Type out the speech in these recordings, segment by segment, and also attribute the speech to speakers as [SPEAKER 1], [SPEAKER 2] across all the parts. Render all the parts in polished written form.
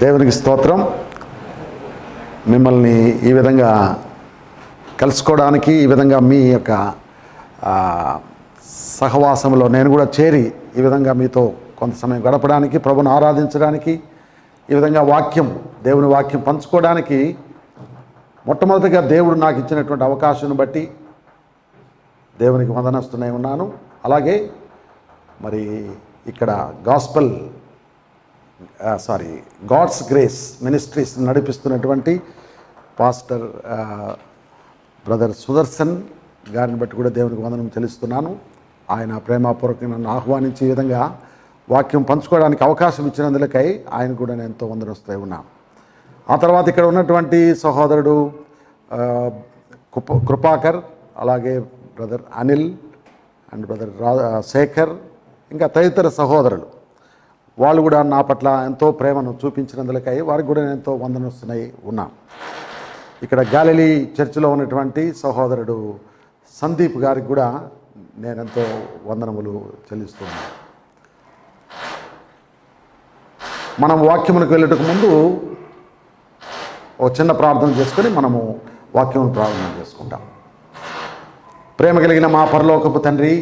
[SPEAKER 1] దేవునికి స్తోత్రం. మిమ్మల్ని ఈ విధంగా కలుసుకోవడానికి, ఈ విధంగా మీ యొక్క సహవాసంలో నేను కూడా చేరి ఈ విధంగా మీతో కొంత సమయం గడపడానికి, ప్రభుని ఆరాధించడానికి, ఈ విధంగా దేవుని వాక్యం పంచుకోవడానికి మొట్టమొదటిగా దేవుడు నాకు ఇచ్చినటువంటి అవకాశాన్ని బట్టి దేవునికి వందనస్తున్నై ఉన్నాను. అలాగే మరి ఇక్కడ గాడ్స్ గ్రేస్ మినిస్ట్రీస్ నడిపిస్తున్నటువంటి పాస్టర్ బ్రదర్ సుదర్శన్ గారిని బట్టి కూడా దేవునికి వందనం చెల్లిస్తున్నాను. ఆయన ప్రేమపూర్వకంగా నన్ను ఆహ్వానించి ఈ విధంగా వాక్యం పంచుకోవడానికి అవకాశం ఇచ్చినందులకై ఆయన కూడా నేను ఎంతో వందనస్తున్నై ఉన్నాను. ఆ తర్వాత ఇక్కడ ఉన్నటువంటి సహోదరుడు కృపాకర్, అలాగే brother Anil and brother Shekhar, ఇంకా తదితర సహోదరులు, వాళ్ళు కూడా నా పట్ల ఎంతో ప్రేమను చూపించినందులకై వారికి కూడా నేను ఎంతో వందనస్తున్నై ఉన్నాను. ఇక్కడ గ్యాలిలీ చర్చిలో ఉన్నటువంటి సహోదరుడు సందీప్ గారికి కూడా నేనెంతో వందనములు చెల్లిస్తున్నాను. మనం వాక్యములకు వెళ్ళటకు ముందు ఒక చిన్న ప్రార్థన చేసుకొని మనము వాక్యమును ప్రారంభం చేసుకుంటాం. ప్రేమ కలిగిన మా పరలోకపు తండ్రి,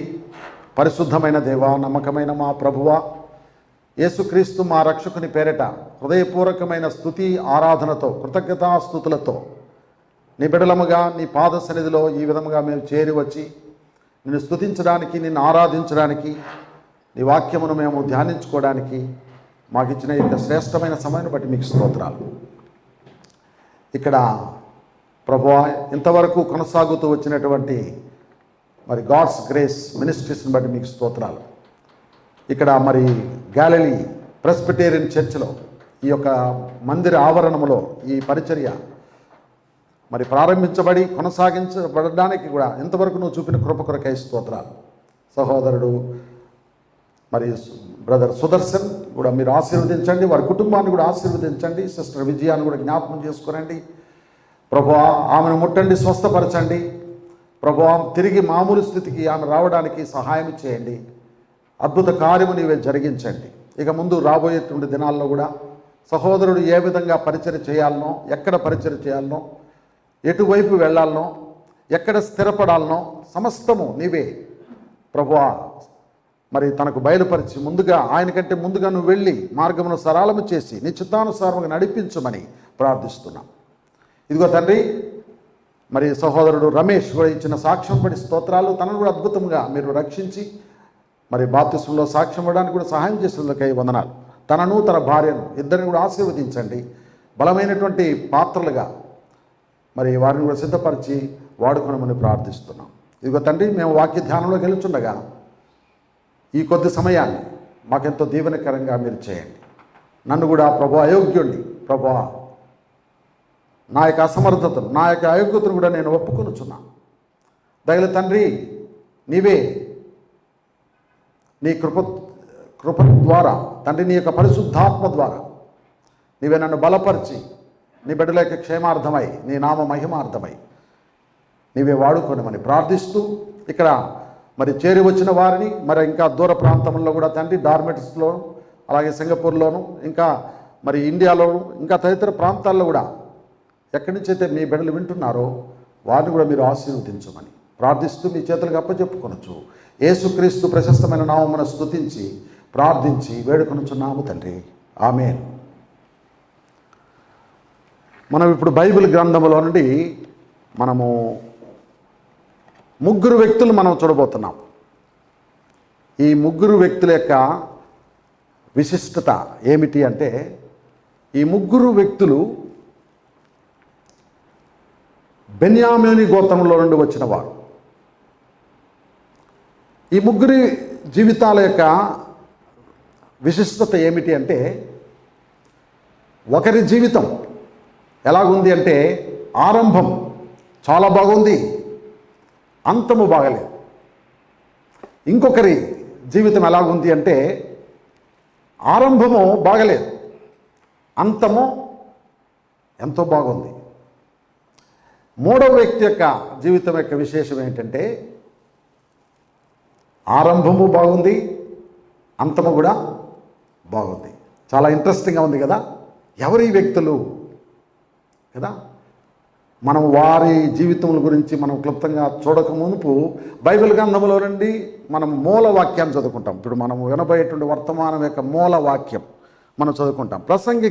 [SPEAKER 1] పరిశుద్ధమైన దేవ, నమ్మకమైన మా ప్రభువా, యేసుక్రీస్తు మా రక్షకుని పేరిట హృదయపూర్వకమైన స్తుతి ఆరాధనతో, కృతజ్ఞతాస్తుతులతో నీ బిడలముగా నీ పాద సన్నిధిలో ఈ విధముగా మేము చేరి వచ్చి నిన్ను స్తుతించడానికి, నిన్ను ఆరాధించడానికి, నీ వాక్యమును మేము ధ్యానించుకోవడానికి మాకు ఇచ్చిన ఈ శ్రేష్టమైన సమయాన్ని బట్టి మీకు స్తోత్రాలు. ఇక్కడ ప్రభువా, ఇంతవరకు కొనసాగుతూ వచ్చినటువంటి మరి గాడ్స్ గ్రేస్ మినిస్ట్రీస్ని బట్టి మీకు స్తోత్రాలు. ఇక్కడ మరి గ్యాలిలీ ప్రెస్బిటేరియన్ చర్చ్లో ఈ యొక్క మందిర ఆవరణములో ఈ పరిచర్య మరి ప్రారంభించబడి కొనసాగించబడడానికి కూడా ఇంతవరకు నువ్వు చూపిన కృప కొరకై స్తోత్రాలు. సహోదరుడు మరి బ్రదర్ సుదర్శన్ కూడా మీరు ఆశీర్వదించండి, వారి కుటుంబాన్ని కూడా ఆశీర్వదించండి. సిస్టర్ విజయాన్ని కూడా జ్ఞాపకం చేసుకునండి ప్రభువా, ఆమెను ముట్టండి, స్వస్థపరచండి ప్రభువా. తిరిగి మామూలు స్థితికి ఆమె రావడానికి సహాయం చేయండి. అద్భుత కార్యము నీవే జరిగించండి. ఇక ముందు రాబోయేటువంటి దినాల్లో కూడా సహోదరుడు ఏ విధంగా పరిచర్య చేయాలనో, ఎక్కడ పరిచర్య చేయాలనో, ఎటువైపు వెళ్ళాలనో, ఎక్కడ స్థిరపడాలనో సమస్తము నీవే ప్రభువా మరి తనకు బయలుపరిచి ముందుగా, ఆయనకంటే ముందుగా నువ్వు వెళ్ళి మార్గమును సరళము చేసి నీ చిత్తానుసారముగా నడిపించమని ప్రార్థిస్తున్నాం. ఇదిగో తండ్రి, మరి సహోదరుడు రమేష్ కూడా ఇచ్చిన సాక్ష్యం పడి స్తోత్రాలు. తనను కూడా అద్భుతంగా మీరు రక్షించి మరి బాప్తిస్మంలో సాక్ష్యం ఇవ్వడానికి కూడా సహాయం చేసినందుకై వందనాలు. తనను తన భార్యను ఇద్దరిని కూడా ఆశీర్వదించండి. బలమైనటువంటి పాత్రలుగా మరి వారిని కూడా సిద్ధపరిచి వాడుకొనమని ప్రార్థిస్తున్నాం. ఇదిగో తండ్రి, మేము వాక్య ధ్యానంలోకి వెళ్తుండగా ఈ కొద్ది సమయాన్ని మాకెంతో దీవెనకరంగా మీరు చేయండి. నన్ను కూడా ప్రభు అయోగ్యుణ్ణి, ప్రభు నా యొక్క అసమర్థతను, నా యొక్క అయోగ్యతను కూడా నేను ఒప్పుకొనుచున్నాను. దయల తండ్రి, నీవే నీ కృప ద్వారా తండ్రి, నీ యొక్క పరిశుద్ధాత్మ ద్వారా నీవే నన్ను బలపరిచి నీ బిడ్డల యొక్క క్షేమార్థమై, నీ నామ మహిమార్థమై నీవే వాడుకోనమని ప్రార్థిస్తూ, ఇక్కడ మరి చేరి వచ్చిన వారిని మరి ఇంకా దూర ప్రాంతంలో కూడా తండ్రి, డార్మెట్స్లో, అలాగే సింగపూర్లోను, ఇంకా మరి ఇండియాలోను, ఇంకా తదితర ప్రాంతాల్లో కూడా ఎక్కడి నుంచి అయితే మీ బిడ్డలు వింటున్నారో వారిని కూడా మీరు ఆశీర్వదించమని ప్రార్థిస్తూ మీ చేతులకు అప్పచెప్పుకొనొచ్చు. యేసుక్రీస్తు ప్రశస్తమైన నామమున స్తుతించి ప్రార్థించి వేడుకొనుచున్నాము తండ్రి, ఆమేన్. మనం ఇప్పుడు బైబిల్ గ్రంథంలో నుండి మనము ముగ్గురు వ్యక్తులు మనం చూడబోతున్నాం. ఈ ముగ్గురు వ్యక్తుల యొక్క విశిష్టత ఏమిటి అంటే, ఈ ముగ్గురు వ్యక్తులు బెన్యామీను గోత్రంలో నుండి వచ్చిన వారు. ఈ ముగ్గురి జీవితాల యొక్క విశిష్టత ఏమిటి అంటే, ఒకరి జీవితం ఎలాగుంది అంటే, ఆరంభం చాలా బాగుంది, అంతము బాగలేదు. ఇంకొకరి జీవితం ఎలాగుంది అంటే, ఆరంభము బాగలేదు, అంతము ఎంతో బాగుంది. మూడవ వ్యక్తి యొక్క జీవితం యొక్క విశేషం ఏంటంటే, ఆరంభము బాగుంది, అంతము కూడా బాగుంది. చాలా ఇంట్రెస్టింగ్గా ఉంది కదా. ఎవరి వ్యక్తులు కదా. మనం వారి జీవితముల గురించి మనం క్లుప్తంగా చూడక మునుపు బైబిల్ గ్రంథంలో నుండి మనం మూల వాక్యాన్ని చదువుకుంటాం. ఇప్పుడు మనం వినబోయేటువంటి వర్తమానం యొక్క మూల వాక్యం మనం చదువుకుంటాం. ప్రసంగి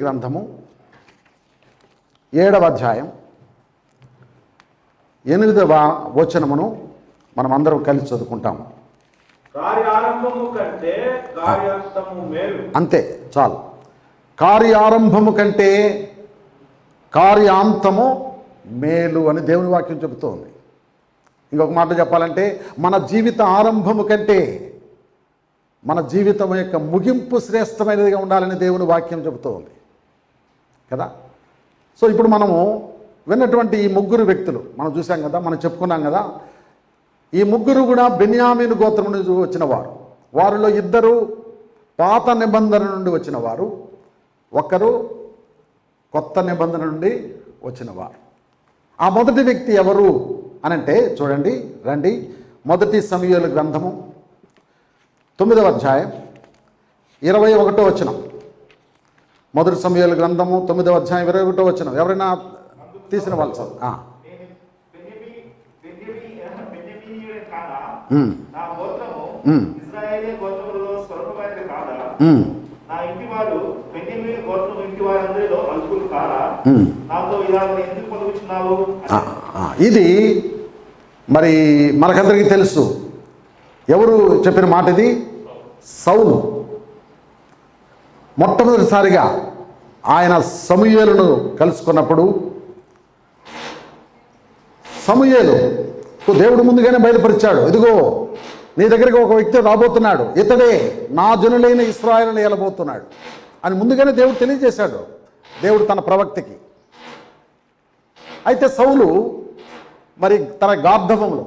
[SPEAKER 1] గ్రంథము 7వ అధ్యాయం 8వ వచనమును మనం అందరం కలిసి చదువుకుంటాం. అంతే చాలు. కార్యారంభము కంటే కార్యాంతము మేలు అని దేవుని వాక్యం చెబుతోంది. ఇంకొక మాట చెప్పాలంటే మన జీవిత ఆరంభము కంటే మన జీవితం యొక్క ముగింపు శ్రేష్టమైనదిగా ఉండాలని దేవుని వాక్యం చెబుతోంది కదా. సో ఇప్పుడు మనము విన్నటువంటి ఈ ముగ్గురు వ్యక్తులు మనం చూసాం కదా, మనం చెప్పుకున్నాం కదా. ఈ ముగ్గురు కూడా బెన్యామీను గోత్రం నుంచి వచ్చిన వారు. వారిలో ఇద్దరు పాత నిబంధన నుండి వచ్చిన వారు, ఒకరు కొత్త నిబంధన నుండి వచ్చినవారు. ఆ మొదటి వ్యక్తి ఎవరు అనంటే చూడండి, రండి. మొదటి సమూయేలు గ్రంథము 9వ అధ్యాయం 21వ వచనం. మొదటి సమూయేలు గ్రంథము 9వ అధ్యాయం 21వ వచనం. ఎవరైనా తీసిన వాళ్ళు సార్. ఇది మరి మనకందరికీ తెలుసు. ఎవరు చెప్పిన మాట ఇది? సౌలు. మొట్టమొదటిసారిగా ఆయన సమూయేలును కలుసుకున్నప్పుడు సమూయేలుకు దేవుడు ముందుగానే బయలుపరిచాడు, ఇదిగో నీ దగ్గరికి ఒక వ్యక్తి రాబోతున్నాడు, ఇతడే నా జనులైన ఇశ్రాయేలును ఏలబోతున్నాడు అని ముందుగానే దేవుడు తెలియజేశాడు, దేవుడు తన ప్రవక్తకి. అయితే సౌలు మరి తన గార్ధవంలో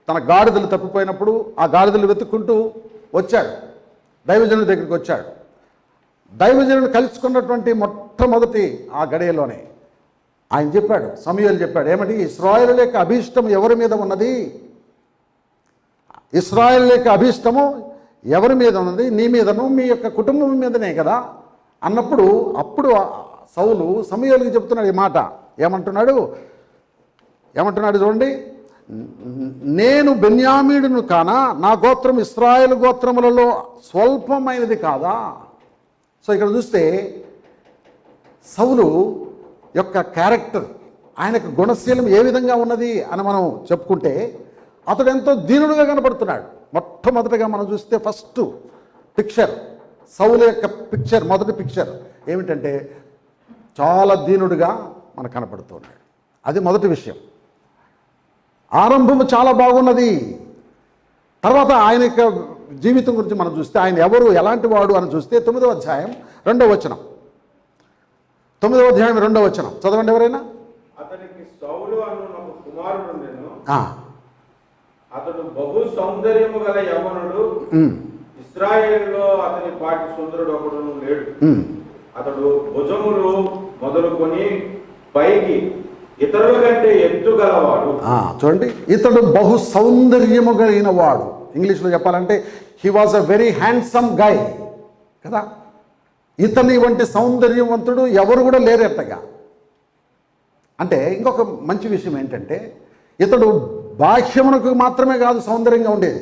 [SPEAKER 1] తన గాడిదలు తప్పిపోయినప్పుడు ఆ గాడిదలు వెతుక్కుంటూ వచ్చాడు, దైవజనుడి దగ్గరికి వచ్చాడు. దైవజనుడు కలుసుకున్నటువంటి మొట్టమొదటి ఆ గడియలోనే ఆయన చెప్పాడు, సమూయేలు చెప్పాడు, ఏమంటే ఇశ్రాయేలు యొక్క అభీష్టం ఎవరి మీద ఉన్నది? ఇశ్రాయేలు యొక్క అభీష్టము ఎవరి మీద ఉన్నది? నీ మీదను మీ యొక్క కుటుంబం మీదనే కదా అన్నప్పుడు అప్పుడు సౌలు సమూయేలుకి చెప్తున్నాడు ఈ మాట. ఏమంటున్నాడు చూడండి, నేను బెన్యామీనును కానా, నా గోత్రం ఇశ్రాయేలు గోత్రములలో స్వల్పమైనది కాదా? సో ఇక్కడ చూస్తే సౌలు యొక్క క్యారెక్టర్, ఆయనకు గుణశీలం ఏ విధంగా ఉన్నది అని మనం చెప్పుకుంటే అతడు ఎంతో దీనుడుగా కనపడుతున్నాడు. మొట్టమొదటిగా మనం చూస్తే ఫస్ట్ పిక్చర్, సౌలు యొక్క పిక్చర్, మొదటి పిక్చర్ ఏమిటంటే చాలా దీనుడుగా మనకు కనపడుతున్నాడు. అది మొదటి విషయం. ఆరంభము చాలా బాగున్నది. తర్వాత ఆయన యొక్క జీవితం గురించి మనం చూస్తే ఆయన ఎవరు, ఎలాంటి వాడు అని చూస్తే 9వ అధ్యాయం 2వ వచనం. 9వ అధ్యాయం 2వ వచనం చదవండి ఎవరైనా.
[SPEAKER 2] అతనికి సౌలు అను ఒక కుమారుడు ఉండెను. అతడు బహు సౌందర్యము గల యవ్వనుడు. ఇశ్రాయేలులో అతని పాటి సుందరుడు ఒకడును లేడు. అతడు భుజములు మొదలుకొని పైకి ఇతరుల కంటే ఎత్తు గలవాడు.
[SPEAKER 1] చూడండి, ఇతడు బహు సౌందర్యము కలిగిన వాడు. ఇంగ్లీష్లో చెప్పాలంటే he was a very handsome guy కదా. ఇతని వంటి సౌందర్యవంతుడు ఎవరు కూడా లేరెత్తగా. అంటే ఇంకొక మంచి విషయం ఏంటంటే ఇతడు బాహ్యమునకు మాత్రమే కాదు సౌందర్యంగా ఉండేది,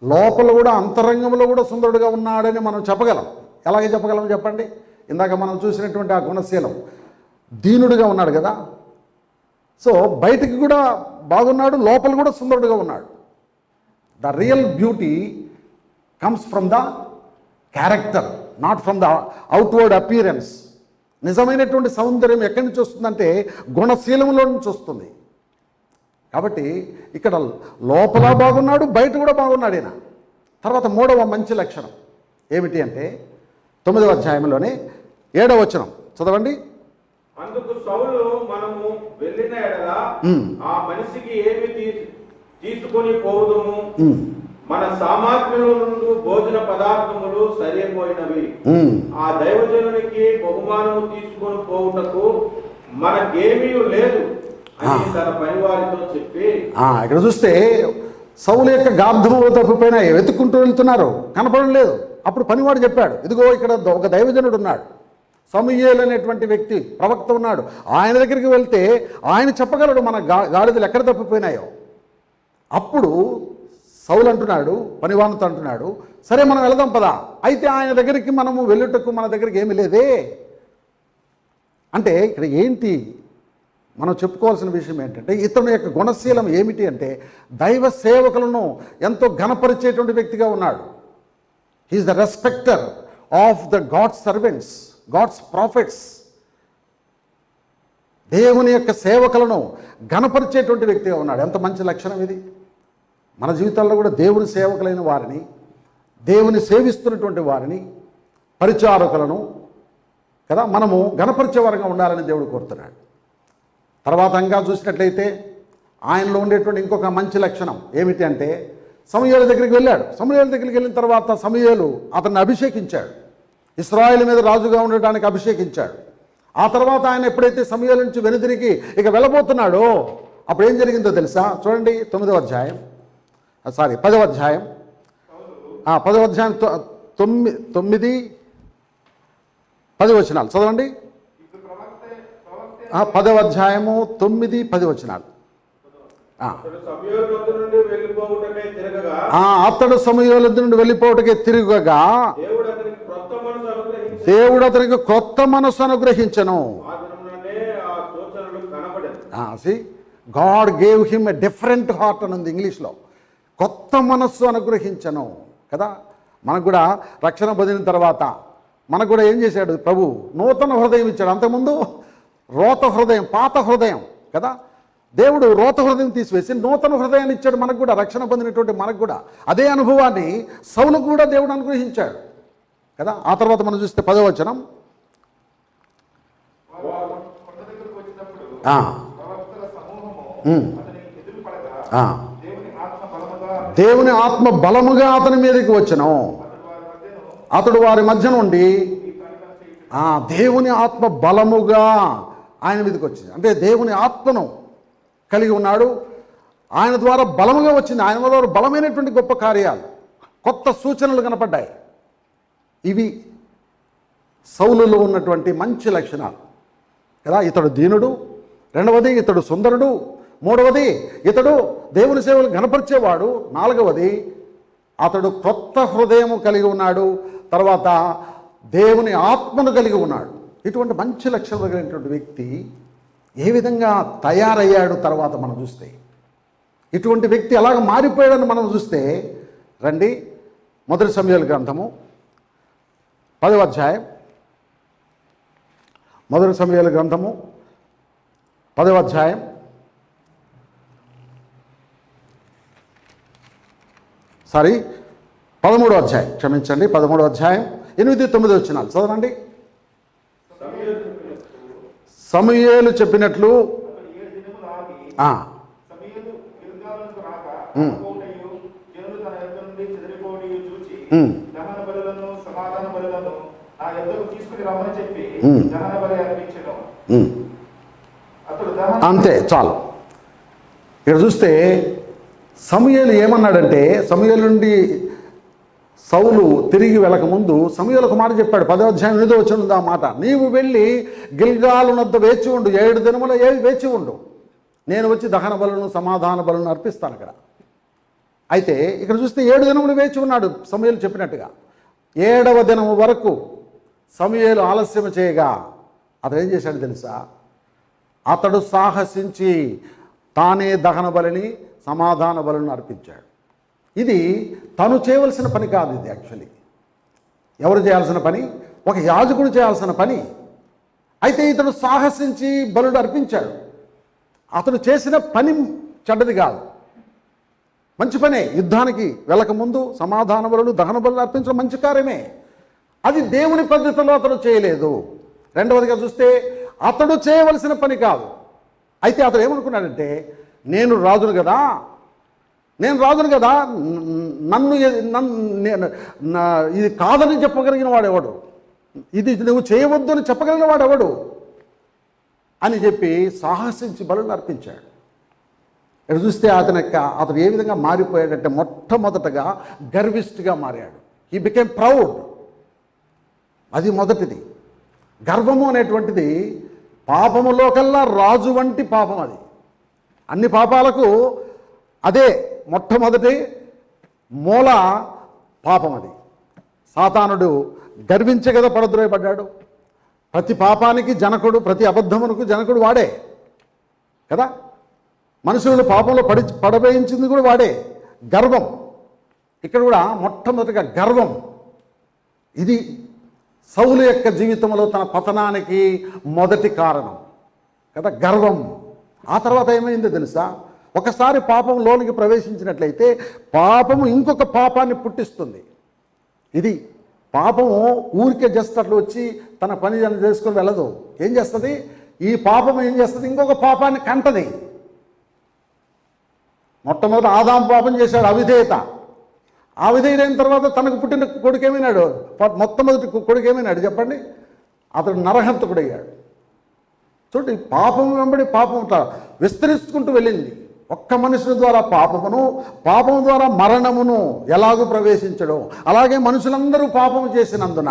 [SPEAKER 1] లోపల కూడా అంతరంగంలో కూడా సుందరుడుగా ఉన్నాడని మనం చెప్పగలం. ఎలాగే చెప్పగలం చెప్పండి? ఇందాక మనం చూసినటువంటి ఆ గుణశీలం, దీనుడుగా ఉన్నాడు కదా. సో బయటికి కూడా బాగున్నాడు, లోపల కూడా సుందరుడుగా ఉన్నాడు. The real beauty comes from the character, not from the outward appearance. నిజమైనటువంటి సౌందర్యం ఎక్కడి నుంచి వస్తుందంటే గుణశీలంలో నుంచి వస్తుంది. కాబట్టి ఇక్కడ లోపల బాగున్నాడు, బయట కూడా బాగున్నాడు ఈయన. తర్వాత 3వ మంచి లక్షణం ఏమిటి అంటే 9వ అధ్యాయంలోనే 7వ వచనం చదవండి.
[SPEAKER 2] అందుకు సౌలు, మనము వెళ్ళిన ఎడల ఆ మనిషికి ఏమి తీసుకొని పోవుదుము? మన సామాగ్రిలో నుండి భోజన పదార్థములు సరిపోయినవి. ఆ దైవజనునికి బహుమానము తీసుకొని పోవుటకు మనకేమీ లేదు అని తన పనివారితో చెప్పి. ఇక్కడ
[SPEAKER 1] చూస్తే సౌలు యొక్క గార్ధములు తప్పిపోయినాయి, వెతుక్కుంటూ వెళ్తున్నారు, కనపడడం లేదు. అప్పుడు పనివాడు చెప్పాడు, ఇదిగో ఇక్కడ ఒక దైవజనుడు ఉన్నాడు, సమూయేలు అనేటువంటి వ్యక్తి ప్రవక్త ఉన్నాడు, ఆయన దగ్గరికి వెళ్తే ఆయన చెప్పగలడు మన గాడిదలు ఎక్కడ తప్పిపోయినాయో. అప్పుడు సౌలు అంటున్నాడు, పనివానితో అంటున్నాడు, సరే మనం వెళదాం పదా. అయితే ఆయన దగ్గరికి మనము వెళ్ళుటకు మన దగ్గరికి ఏమీ లేదే. అంటే ఇక్కడ ఏంటి మనం చెప్పుకోవాల్సిన విషయం ఏంటంటే, ఇతని యొక్క గుణశీలం ఏమిటి అంటే దైవ సేవకులను ఎంతో ఘనపరిచేటువంటి వ్యక్తిగా ఉన్నాడు. He is the respecter of the God's servants, God's prophets. దేవుని యొక్క సేవకులను ఘనపరిచేటువంటి వ్యక్తిగా ఉన్నాడు. ఎంత మంచి లక్షణం ఇది. మన జీవితాల్లో కూడా దేవుని సేవకులైన వారిని, దేవుని సేవిస్తున్నటువంటి వారిని, పరిచారకులను కదా మనము ఘనపరిచే వారంగా ఉండాలని దేవుడు కోరుతున్నాడు. తర్వాత ఇంకా చూసినట్లయితే ఆయనలో ఉండేటువంటి ఇంకొక మంచి లక్షణం ఏమిటి అంటే, సమూయేలు దగ్గరికి వెళ్ళాడు. సమూయేలు దగ్గరికి వెళ్ళిన తర్వాత సమూయేలు అతన్ని అభిషేకించాడు, ఇశ్రాయేలు మీద రాజుగా ఉండడానికి అభిషేకించాడు. ఆ తర్వాత ఆయన ఎప్పుడైతే సమూయేలు నుంచి వెనుదిరిగి ఇక వెళ్ళబోతున్నాడో అప్పుడు ఏం జరిగిందో తెలుసా? చూడండి 10వ అధ్యాయం 10వ అధ్యాయం 9-10 వచనాలు చదవండి. 10వ అధ్యాయము 9-10 వచనాలు. అతడు సమూయేలు నుండి వెళ్ళిపోవటకే తిరగగా దేవుడు అతనికి క్రొత్త మనసు అనుగ్రహించను. God gave him a different heart అని ఉంది ఇంగ్లీష్లో. కొత్త మనస్సు అనుగ్రహించను కదా. మనకు కూడా రక్షణ పొందిన తర్వాత మనకు కూడా ఏం చేశాడు ప్రభు? నూతన హృదయం ఇచ్చాడు. అంతకుముందు రోత హృదయం, పాత హృదయం కదా. దేవుడు రోత హృదయం తీసివేసి నూతన హృదయాన్ని ఇచ్చాడు మనకు కూడా. రక్షణ పొందినటువంటి మనకు కూడా అదే అనుభవాన్ని సౌలుకు కూడా దేవుడు అనుగ్రహించాడు కదా. ఆ తర్వాత మనం చూస్తే 10వ వచనం, దేవుని ఆత్మ బలముగా అతని మీదకి వచ్చెను, అతడు వారి మధ్య నుండి దేవుని ఆత్మ బలముగా ఆయన మీదకి వచ్చింది. అంటే దేవుని ఆత్మను కలిగి ఉన్నాడు, ఆయన ద్వారా బలముగా వచ్చింది. ఆయన ద్వారా బలమైనటువంటి గొప్ప కార్యాలు, కొత్త సూచనలు కనపడ్డాయి. ఇవి సౌలులో ఉన్నటువంటి మంచి లక్షణాలు కదా. ఇతడు దీనుడు, రెండవది ఇతడు సుందరుడు, మూడవది ఇతడు దేవుని సేవలు ఘనపరిచేవాడు, నాలుగవది అతడు క్రొత్త హృదయము కలిగి ఉన్నాడు, తర్వాత దేవుని ఆత్మను కలిగి ఉన్నాడు. ఇటువంటి మంచి లక్షణాలు కలిగినటువంటి వ్యక్తి ఏ విధంగా తయారయ్యాడు తర్వాత మనం చూస్తే, ఇటువంటి వ్యక్తి ఎలాగ మారిపోయాడని మనం చూస్తే రండి. 1 సమూయేలు గ్రంథము 10వ అధ్యాయం, 1 సమూయేలు గ్రంథము 10వ అధ్యాయం 13వ అధ్యాయం, క్షమించండి, 13వ అధ్యాయం 8-9 వచనాలు చదవండి. సమూయేలు చెప్పినట్లు అంతే చాలు. ఇక్కడ చూస్తే సమూయేలు ఏమన్నాడంటే, సమూయేలు నుండి సౌలు తిరిగి వెళ్ళకముందు సమూయేలు ఒక మాట చెప్పాడు. 10వ అధ్యాయం 8వ వచనం ఆ మాట, నీవు వెళ్ళి గిల్గాలునొద్ద వేచి ఉండు, 7 దినములు వేచి ఉండు, నేను వచ్చి దహన బలులను సమాధాన బలులను అర్పిస్తాను అక్కడ. అయితే ఇక్కడ చూస్తే 7 దినములు వేచి ఉన్నాడు సమూయేలు చెప్పినట్టుగా. 7వ దినము వరకు సమూయేలు ఆలస్యం చేయగా అతడు ఏం చేశాడు తెలుసా? అతడు సాహసించి తానే దహన బలిని సమాధాన బలులను అర్పించాడు. ఇది తను చేయవలసిన పని కాదు. ఇది యాక్చువల్లీ ఎవరు చేయాల్సిన పని? ఒక యాజకుడు చేయాల్సిన పని. అయితే ఇతడు సాహసించి బలుడు అర్పించాడు. అతడు చేసిన పని చెడ్డది కాదు, మంచి పనే. యుద్ధానికి వెళ్ళకముందు సమాధాన బలులు దహన బలులు అర్పించడం మంచి కార్యమే. అది దేవుని పద్ధతిలో అతడు చేయలేదు. రెండవదిగా చూస్తే అతడు చేయవలసిన పని కాదు. అయితే అతడు ఏమనుకున్నాడంటే, నేను రాజును కదా, నన్ను ఇది కాదని చెప్పగలిగిన వాడెవడు, ఇది నువ్వు చేయవద్దు అని చెప్పగలిగిన వాడెవడు అని చెప్పి సాహసించి బలులను అర్పించాడు. ఇక్కడ చూస్తే అతను ఏ విధంగా మారిపోయాడంటే, మొట్టమొదటగా గర్విష్ఠుగా మారాడు. He became proud. అది మొదటిది. గర్వము అనేటువంటిది పాపములో కల్లా రాజు వంటి పాపం. అది అన్ని పాపాలకు అదే మొట్టమొదటి మూల పాపం. అది సాతానుడు గర్వించే కదా పడద్రోయబడ్డాడు. ప్రతి పాపానికి జనకుడు, ప్రతి అబద్ధమునకు జనకుడు వాడే కదా. మనుషులను పాపంలో పడవేయించింది కూడా వాడే. గర్వం. ఇక్కడ కూడా మొట్టమొదటిగా గర్వం. ఇది సౌలు యొక్క జీవితంలో తన పతనానికి మొదటి కారణం కదా, గర్వం. ఆ తర్వాత ఏమైందో తెలుసా? ఒకసారి పాపం లోనికి ప్రవేశించినట్లయితే పాపము ఇంకొక పాపాన్ని పుట్టిస్తుంది. ఇది పాపము ఊరికే జస్ట్ అట్లా వచ్చి తన పని చేసుకొని వెళ్ళదు. ఏం చేస్తుంది? ఈ పాపం ఏం చేస్తుంది? ఇంకొక పాపాన్ని కంటది. మొట్టమొదటి ఆదాము పాపం చేశాడు, అవిధేయత. అవిధేయుడైన తర్వాత తనకు పుట్టిన కొడుకు ఏమైనాడు? మొట్టమొదటి కొడుకు ఏమైనాడు చెప్పండి? అతడు నరహంతకుడయ్యాడు. చూడండి, పాపం వెంబడి పాపం విస్తరించుకుంటూ వెళ్ళింది. ఒక్క మనుషుల ద్వారా పాపము ద్వారా మరణమును ఎలాగూ ప్రవేశించడం, అలాగే మనుషులందరూ పాపము చేసినందున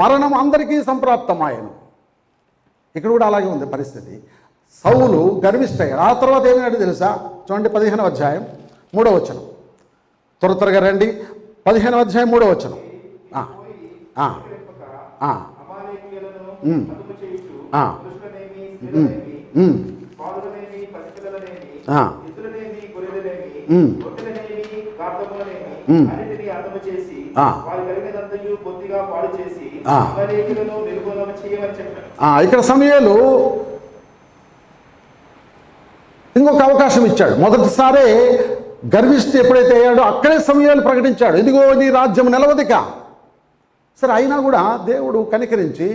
[SPEAKER 1] మరణం అందరికీ సంప్రాప్తమాయను. ఇక్కడ కూడా అలాగే ఉంది పరిస్థితి. సౌలు గర్విష్ఠయ్యాడు. ఆ తర్వాత ఏమైనాడు తెలుసా? చూడండి, 15వ అధ్యాయం 3వ వచనం. త్వరగా రండి. 15వ అధ్యాయం 3వ వచనం. ఇక్కడ సమూయేలు ఇంకొక అవకాశం ఇచ్చాడు. మొదటిసారే గర్విష్ఠ ఎప్పుడైతే అయ్యాడో అక్కడే సమూయేలు ప్రకటించాడు, ఇదిగో నీ రాజ్యం నిలవదిక. సరే, అయినా కూడా దేవుడు కనికరించి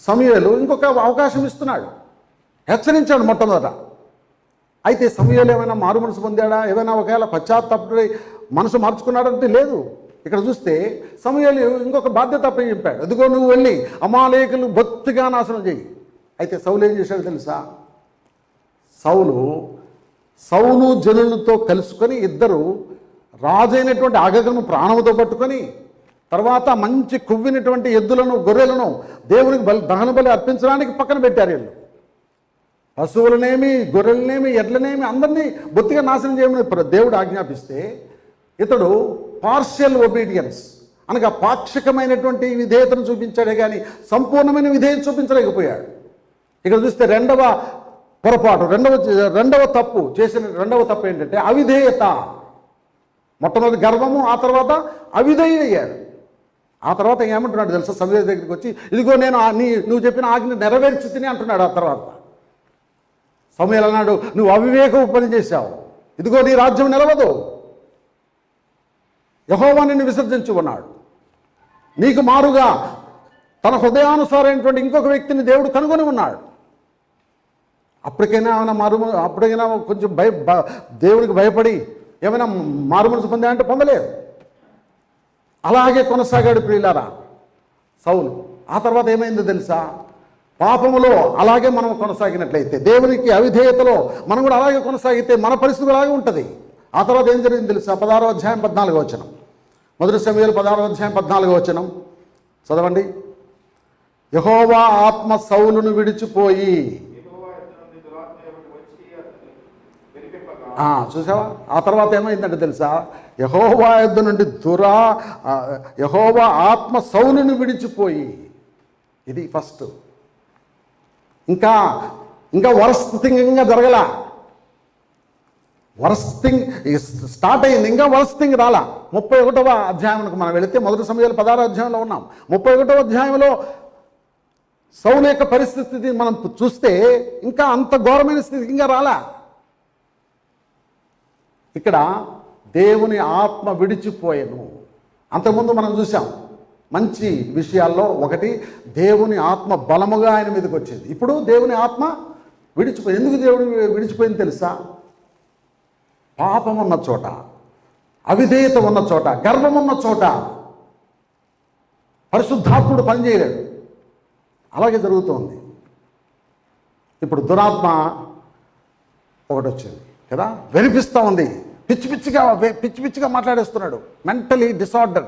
[SPEAKER 1] సమూయేలు ఇంకొక అవకాశం ఇస్తున్నాడు. హెచ్చరించాడు మొట్టమొదట. అయితే సమూయేలు ఏమైనా మారు మనసు పొందాడా? ఏమైనా ఒకవేళ పశ్చాత్తాపడి మనసు మార్చుకున్నాడంటే లేదు. ఇక్కడ చూస్తే సమూయేలు ఇంకొక బాధ్యత చెప్పాడు, ఇదిగో నువ్వు వెళ్ళి అమాలేకులు బొత్తిగా నాశనం చేయి. అయితే సౌలు ఏం చేశాడు తెలుసా? సౌలు జనులతో కలుసుకొని ఇద్దరు రాజైనటువంటి అగగను ప్రాణముతో పట్టుకొని తర్వాత మంచి కొవ్వినటువంటి ఎద్దులను గొర్రెలను దేవునికి దహన బలి అర్పించడానికి పక్కన పెట్టారు. వీళ్ళు పశువులనేమి గొర్రెలనేమి ఎడ్లనేమి అందరినీ బొత్తిగా నాశనం చేయమని దేవుడు ఆజ్ఞాపిస్తే ఇతడు పార్షియల్ ఒబీడియన్స్ అనగా పాక్షికమైనటువంటి విధేయతను చూపించాడే కానీ సంపూర్ణమైన విధేయత చూపించలేకపోయాడు. ఇక్కడ చూస్తే రెండవ పొరపాటు, రెండవ తప్పు చేసిన రెండవ తప్పు ఏంటంటే అవిధేయత. మొట్టమొదటి గర్వము, ఆ తర్వాత అవిధేయుడయ్యాడు. ఆ తర్వాత ఏమంటున్నాడు తెలుసా? సమూయేలు దగ్గరికి వచ్చి, ఇదిగో నేను నువ్వు చెప్పిన ఆజ్ఞ నెరవేర్చి తిని అంటున్నాడు. ఆ తర్వాత సమూయేలు అన్నాడు, నువ్వు అవివేకపు పని చేశావు, ఇదిగో నీ రాజ్యం నిలవదు, యెహోవా నిన్ను విసర్జించి ఉన్నాడు. నీకు మారుగా తన హృదయానుసారైనటువంటి ఇంకొక వ్యక్తిని దేవుడు కనుగొని ఉన్నాడు. అప్పటికైనా అప్పటికైనా కొంచెం దేవునికి భయపడి ఏమైనా మారుమనసు పొందా అంటే పొందలేదు. అలాగే కొనసాగాడు ప్రియులారా సౌలు. ఆ తర్వాత ఏమైందో తెలుసా? పాపములో అలాగే మనం కొనసాగినట్లయితే, దేవునికి అవిధేయతలో మనం కూడా అలాగే కొనసాగితే మన పరిస్థితి అలాగే ఉంటుంది. ఆ తర్వాత ఏం జరిగింది తెలుసా? 16వ అధ్యాయం 14వ వచనం. మొదటి సమూయేలు 16వ అధ్యాయం 14వ వచనం చదవండి. యెహోవా ఆత్మ సౌలును విడిచిపోయి, చూసావా? ఆ తర్వాత ఏమైందంటే తెలుసా? యెహోవా యొద్ద నుండి యెహోవా ఆత్మ సౌలును విడిచిపోయి. ఇది ఫస్ట్. ఇంకా వరస్ట్ థింగ్ ఇంకా జరగల. వరస్ట్ థింగ్ స్టార్ట్ అయింది, ఇంకా వరస్ట్ థింగ్ రాలా. 31వ అధ్యాయంకు మనం వెళితే, మొదటి సమూయేలు 16వ అధ్యాయంలో ఉన్నాం. 31వ అధ్యాయంలో సౌలు యొక్క పరిస్థితిని మనం చూస్తే ఇంకా అంత ఘోరమైన స్థితికి ఇంకా రాలా. ఇక్కడ దేవుని ఆత్మ విడిచిపోయెను. అంతకుముందు మనం చూసాం మంచి విషయాల్లో ఒకటి, దేవుని ఆత్మ బలముగా ఆయన మీదకి వచ్చింది. ఇప్పుడు దేవుని ఆత్మ విడిచిపోయింది. ఎందుకు దేవుడు విడిచిపోయింది తెలుసా? పాపం ఉన్న చోట, అవిధేయత ఉన్న చోట, గర్వం ఉన్న చోట పరిశుద్ధాత్ముడు పనిచేయలేడు. అలాగే జరుగుతోంది. ఇప్పుడు దురాత్మ ఒకటి వచ్చింది కదా, వెరిపిస్తూ ఉంది, పిచ్చి పిచ్చిగా మాట్లాడేస్తున్నాడు, మెంటలీ డిసార్డర్.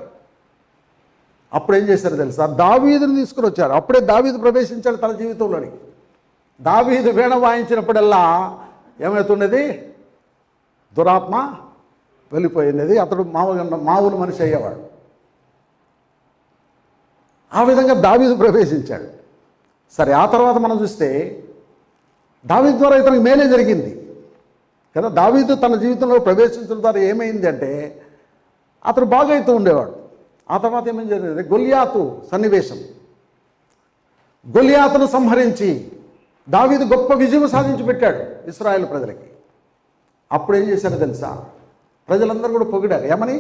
[SPEAKER 1] అప్పుడు ఏం చేశారు తెలుసా? దావీదుని తీసుకుని వచ్చారు. అప్పుడే దావీదు ప్రవేశించాడు తన జీవితంలోని. దావీదు వీణ వాయించినప్పుడల్లా ఏమవుతుండేది? దురాత్మ వెళ్ళిపోయినది. అతడు మామూలు మనిషి అయ్యేవాడు. ఆ విధంగా దావీదు ప్రవేశించాడు. సరే, ఆ తర్వాత మనం చూస్తే దావీదు ద్వారా ఇతనికి మేలే జరిగింది కదా. దావీదు తన జీవితంలో ప్రవేశించడం ద్వారా ఏమైంది అంటే అతడు బాగా అవుతూ ఉండేవాడు. ఆ తర్వాత ఏమేం జరిగింది? గొల్యాతు సన్నివేశం. గొల్యాతును సంహరించి దావీదు గొప్ప విజయం సాధించి పెట్టాడు ఇశ్రాయేలు ప్రజలకి. అప్పుడు ఏం చేశారో తెలుసా? ప్రజలందరూ కూడా పొగిడారు. ఏమని?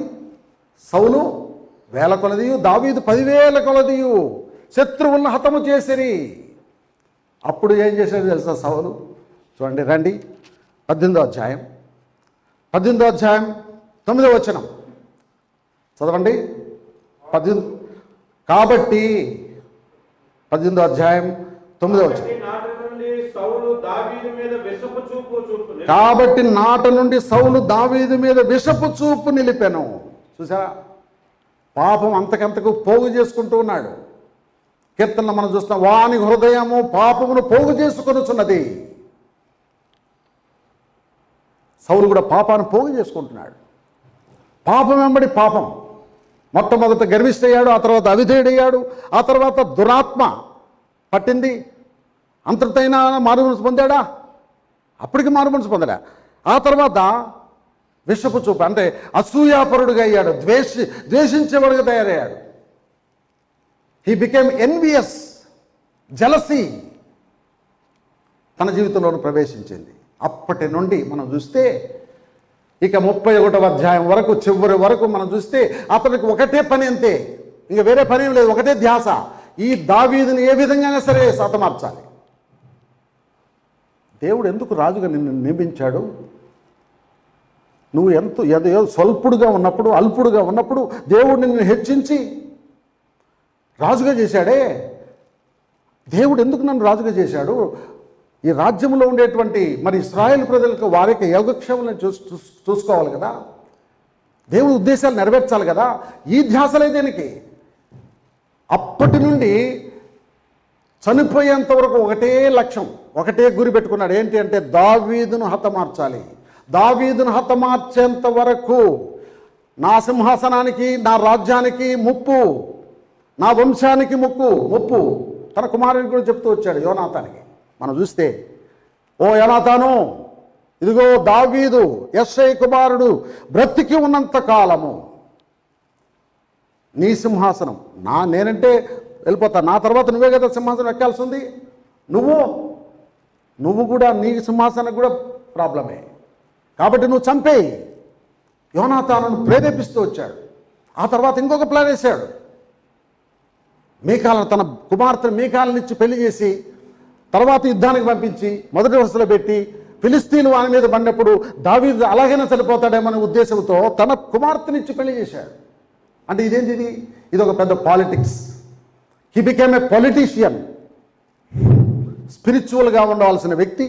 [SPEAKER 1] సౌలు 1000 కొలదియు, దావీదు 10,000 కొలదియు శత్రువులను హతము చేసిరి. అప్పుడు ఏం చేశాడు తెలుసా సౌలు? చూడండి, రండి, 18వ అధ్యాయం 9వ వచనం చదవండి. 18. కాబట్టి 18వ అధ్యాయం 9వ వచనం. కాబట్టి నాట నుండి సౌలు దావీదు మీద విషపు చూపు నిలిపెను. చూసారా? పాపం అంతకంతకు పోగు చేసుకుంటూ ఉన్నాడు. కీర్తనలో మనం చూస్తాం, వాని హృదయము పాపమును పోగు చేసుకొనుచున్నది. సౌలు కూడా పాపాన్ని పోగు చేసుకుంటున్నాడు. పాపం వెంబడి పాపం. మొట్టమొదట గర్విష్ఠయ్యాడు, ఆ తర్వాత అవిధేయుడయ్యాడు, ఆ తర్వాత దురాత్మ పట్టింది. అంతటైనా మారుమనసు పొందాడా? అప్పటికి మారుమనసు పొందాడా? ఆ తర్వాత విషపు చూపు, అంటే అసూయాపరుడుగా అయ్యాడు, ద్వేషించేవాడుగా తయారయ్యాడు. He became envious. జలసీ తన జీవితంలో ప్రవేశించింది. అప్పటి నుండి మనం చూస్తే ఇక 31వ అధ్యాయం వరకు, చివరి వరకు మనం చూస్తే అతనికి ఒకటే పని, అంతే, ఇంకా వేరే పని ఏం లేదు. ఒకటే ధ్యాస, ఈ దావీదుని ఏ విధంగా సరే సతమార్చాలి. దేవుడు ఎందుకు రాజుగా నిన్ను నియమించాడు? నువ్వు ఏదో స్వల్పుడుగా ఉన్నప్పుడు, అల్పుడుగా ఉన్నప్పుడు దేవుడు నిన్ను హెచ్చించి రాజుగా చేశాడే. దేవుడు ఎందుకు నన్ను రాజుగా చేశాడు? ఈ రాజ్యంలో ఉండేటువంటి మరి ఇశ్రాయేలు ప్రజలకు వారికి యోగక్షేమాలను చూసుకోవాలి కదా. దేవుడి ఉద్దేశాలు నెరవేర్చాలి కదా. ఈ ధ్యాసలే దేనికి? అప్పటి నుండి చనిపోయేంత వరకు ఒకటే లక్ష్యం, ఒకటే గురి పెట్టుకున్నాడు. ఏంటి అంటే దావీదును హతమార్చాలి. దావీదును హతమార్చేంత వరకు నా సింహాసనానికి, నా రాజ్యానికి ముప్పు, నా వంశానికి ముప్పు. తన కుమారుడికి కూడా చెప్తూ వచ్చాడు, యోనాతానికి. మనం చూస్తే, ఓ యోనాతాను, ఇదిగో దావీదు యెష్షై కుమారుడు బ్రతికి ఉన్నంత కాలము నీ సింహాసనం, నేనంటే వెళ్ళిపోతా, నా తర్వాత నువ్వే కదా సింహాసనం ఎక్కాల్సి ఉంది. నువ్వు కూడా నీ సింహాసనం కూడా ప్రాబ్లమే, కాబట్టి నువ్వు చంపేయి. యోనాతానును ప్రేరేపిస్తూ వచ్చాడు. ఆ తర్వాత ఇంకొక ప్లాన్ వేశాడు. మీకాలను, తన కుమార్తెను మీకాలనిచ్చి పెళ్లి చేసి తర్వాత యుద్ధానికి పంపించి మొదటి వరుసలో పెట్టి ఫిలిస్తీన్లు వాని మీద పడినప్పుడు దావీదు అలాగైనా చనిపోతాడేమనే ఉద్దేశంతో తన కుమార్తెనిచ్చి పెళ్లి చేశాడు. అంటే ఇదేంటిది? ఇది ఒక పెద్ద politics. He became a politician. స్పిరిచువల్గా ఉండవలసిన వ్యక్తి,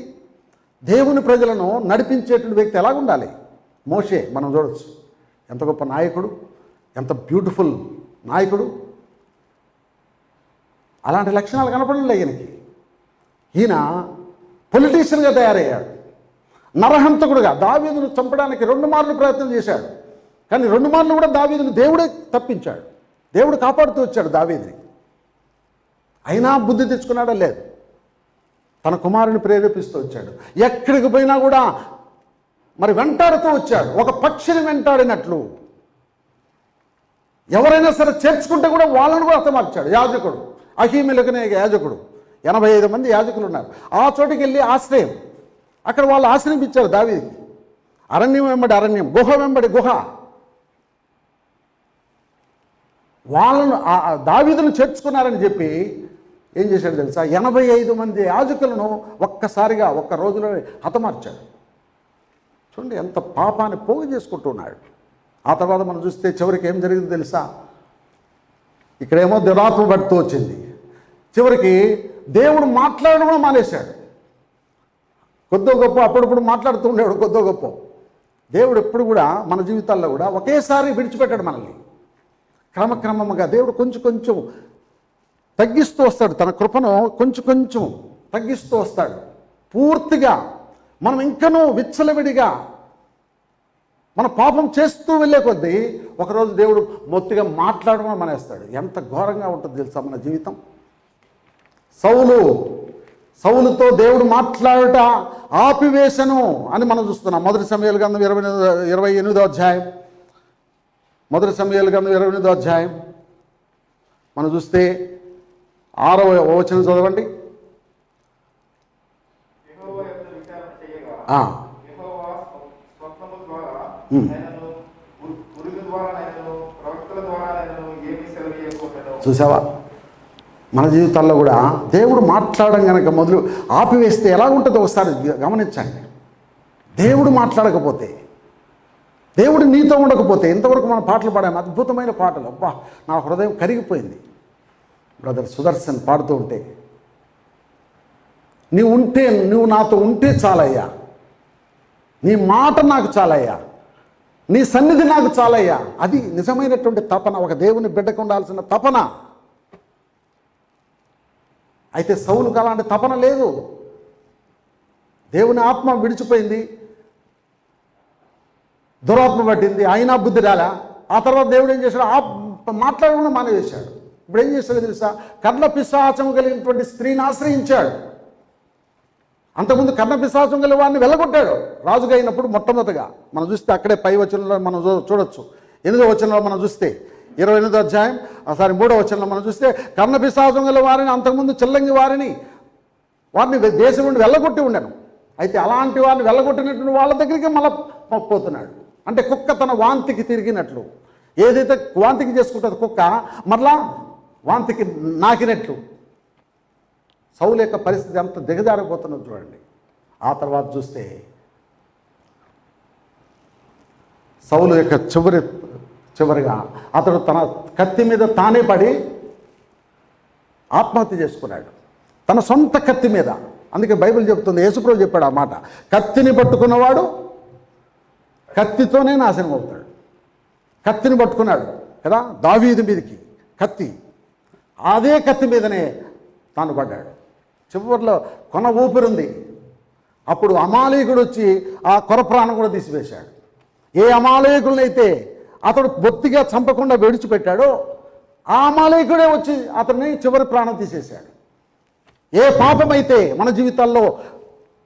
[SPEAKER 1] దేవుని ప్రజలను నడిపించేటువంటి వ్యక్తి ఎలాగ ఉండాలి? మోషే మనం చూడవచ్చు, ఎంత గొప్ప నాయకుడు, ఎంత బ్యూటిఫుల్ నాయకుడు. అలాంటి లక్షణాలు కనపడలే ఈయనకి. ఈయన పొలిటీషియన్గా తయారయ్యాడు. నరహంతకుడుగా దావీదును చంపడానికి 2 మార్లు ప్రయత్నం చేశాడు. కానీ 2 మార్లు కూడా దావీదును దేవుడే తప్పించాడు. దేవుడు కాపాడుతూ వచ్చాడు దావీదుని. అయినా బుద్ధి తెచ్చుకున్నాడో లేదు, తన కుమారుని ప్రేరేపిస్తూ వచ్చాడు. ఎక్కడికి పోయినా కూడా మరి వెంటాడుతూ వచ్చాడు, ఒక పక్షిని వెంటాడినట్లు. ఎవరైనా సరే చేర్చుకుంటే కూడా వాళ్ళను కూడా హతమార్చాడు. యాజకుడు అహీమెలెకునే యాజకుడు, 85 మంది యాజకులు ఉన్నారు. ఆ చోటికి వెళ్ళి ఆశ్రయం, అక్కడ వాళ్ళు ఆశ్రయించారు దావీదుకి. అరణ్యం వెంబడి అరణ్యం, గుహ వెంబడి గుహ. వాళ్ళను దావీదును చేర్చుకున్నారని చెప్పి ఏం చేశాడు తెలుసా? 85 మంది యాజకులను ఒక్కసారిగా ఒక్క రోజులో హతమార్చాడు. చూడండి ఎంత పాపాన్ని పోగు చేసుకుంటున్నాడు. ఆ తర్వాత మనం చూస్తే చివరికి ఏం జరిగింది తెలుసా? ఇక్కడేమో దురాత్మ పడుతూ వచ్చింది. చివరికి దేవుడు మాట్లాడడం కూడా మానేశాడు. కొద్దో గొప్ప అప్పుడప్పుడు మాట్లాడుతూ ఉండేవాడు, కొద్దో గొప్ప. దేవుడు ఎప్పుడు కూడా మన జీవితాల్లో కూడా ఒకేసారి విడిచిపెట్టాడు మనల్ని. క్రమక్రమంగా దేవుడు కొంచెం కొంచెం తగ్గిస్తూ వస్తాడు. తన కృపను కొంచెం కొంచెం తగ్గిస్తూ వస్తాడు. పూర్తిగా మనం ఇంకనూ విచ్చలవిడిగా మన పాపం చేస్తూ వెళ్ళే కొద్దీ ఒకరోజు దేవుడు మొత్తిగా మాట్లాడడం మానేస్తాడు. ఎంత ఘోరంగా ఉంటుంది తెలుసా మన జీవితం. సౌలుతో దేవుడు మాట్లాడుట ఆపివేశను అని మనం చూస్తున్నాం. మొదటి సమూయేలు గ్రంథం 28వ అధ్యాయం. మొదటి సమూయేలు గ్రంథం 28వ అధ్యాయం మనం చూస్తే 6వ వచనం చదవండి. చూసావా, మన జీవితాల్లో కూడా దేవుడు మాట్లాడడం కనుక మొదలు ఆపివేస్తే ఎలా ఉంటుందో ఒకసారి గమనించండి. దేవుడు మాట్లాడకపోతే, దేవుడు నీతో ఉండకపోతే, ఇంతవరకు మన పాటలు పాడాము, అద్భుతమైన పాటలు. అబ్బా, నా హృదయం కరిగిపోయింది బ్రదర్ సుదర్శన్ పాడుతూ ఉంటే. నువ్వు నాతో ఉంటే చాలయ్యా, నీ మాట నాకు చాలయ్యా, నీ సన్నిధి నాకు చాలయ్యా. అది నిజమైనటువంటి తపన, ఒక దేవుని బిడ్డకు ఉండాల్సిన తపన. అయితే సౌలుకు అలాంటి తపన లేదు. దేవుని ఆత్మ విడిచిపోయింది, దురాత్మ పట్టింది, అయినా బుద్ధి రాలా. ఆ తర్వాత దేవుడు ఏం చేశాడు? మాట్లాడకుండా మానేవేశాడు. ఇప్పుడు ఏం చేశాడు తెలుసా? కర్ణ పిశాచం కలిగినటువంటి స్త్రీని ఆశ్రయించాడు. అంతకుముందు కర్ణ పిశాచం కలిగిన వాడిని వెళ్ళగొట్టాడు రాజుగా అయినప్పుడు. మొట్టమొదటిగా మనం చూస్తే అక్కడే పై వచనంలో మనం చూడొచ్చు. 8వ వచనంలో మనం చూస్తే 28వ అధ్యాయం 3వ వచనంలో మనం చూస్తే కర్ణ పిశాచం గల వారిని, అంతకుముందు చిల్లంగి వారిని దేశం నుండి వెళ్ళగొట్టి ఉండను. అయితే అలాంటి వారిని వెళ్ళగొట్టినటువంటి వాళ్ళ దగ్గరికి మళ్ళీ పోతున్నాడు. అంటే కుక్క తన వాంతికి తిరిగినట్లు, ఏదైతే వాంతికి చేసుకుంటుంది కుక్క, మరలా వాంతికి నాకినట్లు సౌలు యొక్క పరిస్థితి అంత దిగజారిపోతున్నది చూడండి. ఆ తర్వాత చూస్తే సౌలు యొక్క చివరిగా అతడు తన కత్తి మీద తానే పడి ఆత్మహత్య చేసుకున్నాడు, తన సొంత కత్తి మీద. అందుకే బైబిల్ చెప్తుంది, యేసుప్రభు చెప్పాడు ఆ మాట, కత్తిని పట్టుకున్నవాడు కత్తితోనే నాశనం అవుతాడు. కత్తిని పట్టుకున్నాడు కదా, దావీదు మీదకి కత్తి, అదే కత్తి మీదనే తాను పడ్డాడు. చివరిలో కొన ఊపిరుంది. అప్పుడు అమాలేకుడు వచ్చి ఆ కొర ప్రాణం కూడా తీసివేశాడు. ఏ అమాలేకులనైతే అతడు బొత్తిగా చంపకుండా విడిచిపెట్టాడో ఆ అమాలేకుడే వచ్చి అతన్ని చివరి ప్రాణం తీసేశాడు. ఏ పాపమైతే మన జీవితాల్లో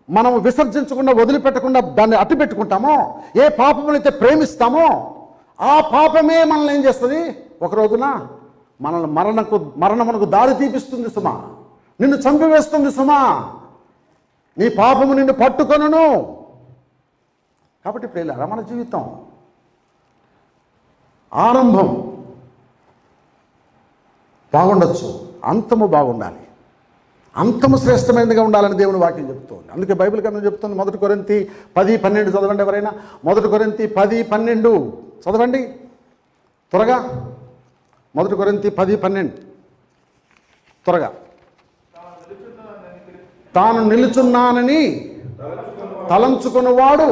[SPEAKER 1] మనం విసర్జించకుండా, వదిలిపెట్టకుండా దాన్ని అట్టు పెట్టుకుంటామో, ఏ పాపమునైతే ప్రేమిస్తామో ఆ పాపమే మనల్ని ఏం చేస్తుంది? ఒక రోజున మనల్ని మరణమునకు దారి తీపిస్తుంది సుమా, నిన్ను చంపివేస్తుంది సుమా, నీ పాపము నిన్ను పట్టుకొనును. కాబట్టి ప్రియులారా, మన జీవితం ఆరంభం బాగుండొచ్చు, అంతము బాగుండాలి. అంతము శ్రేష్టమైనదిగా ఉండాలని దేవుని వాక్యం చెప్తుంది. అందుకే బైబిల్ గ్రంథం చెప్తుంది. 1 కొరింథీ 10:12 చదవండి. ఎవరైనా 1 కొరింథీ 10:12 చదవండి త్వరగా. 1 కొరింథీ 10:12 త్వరగా. తాను నిలుచున్నానని తలంచుకున్నవాడు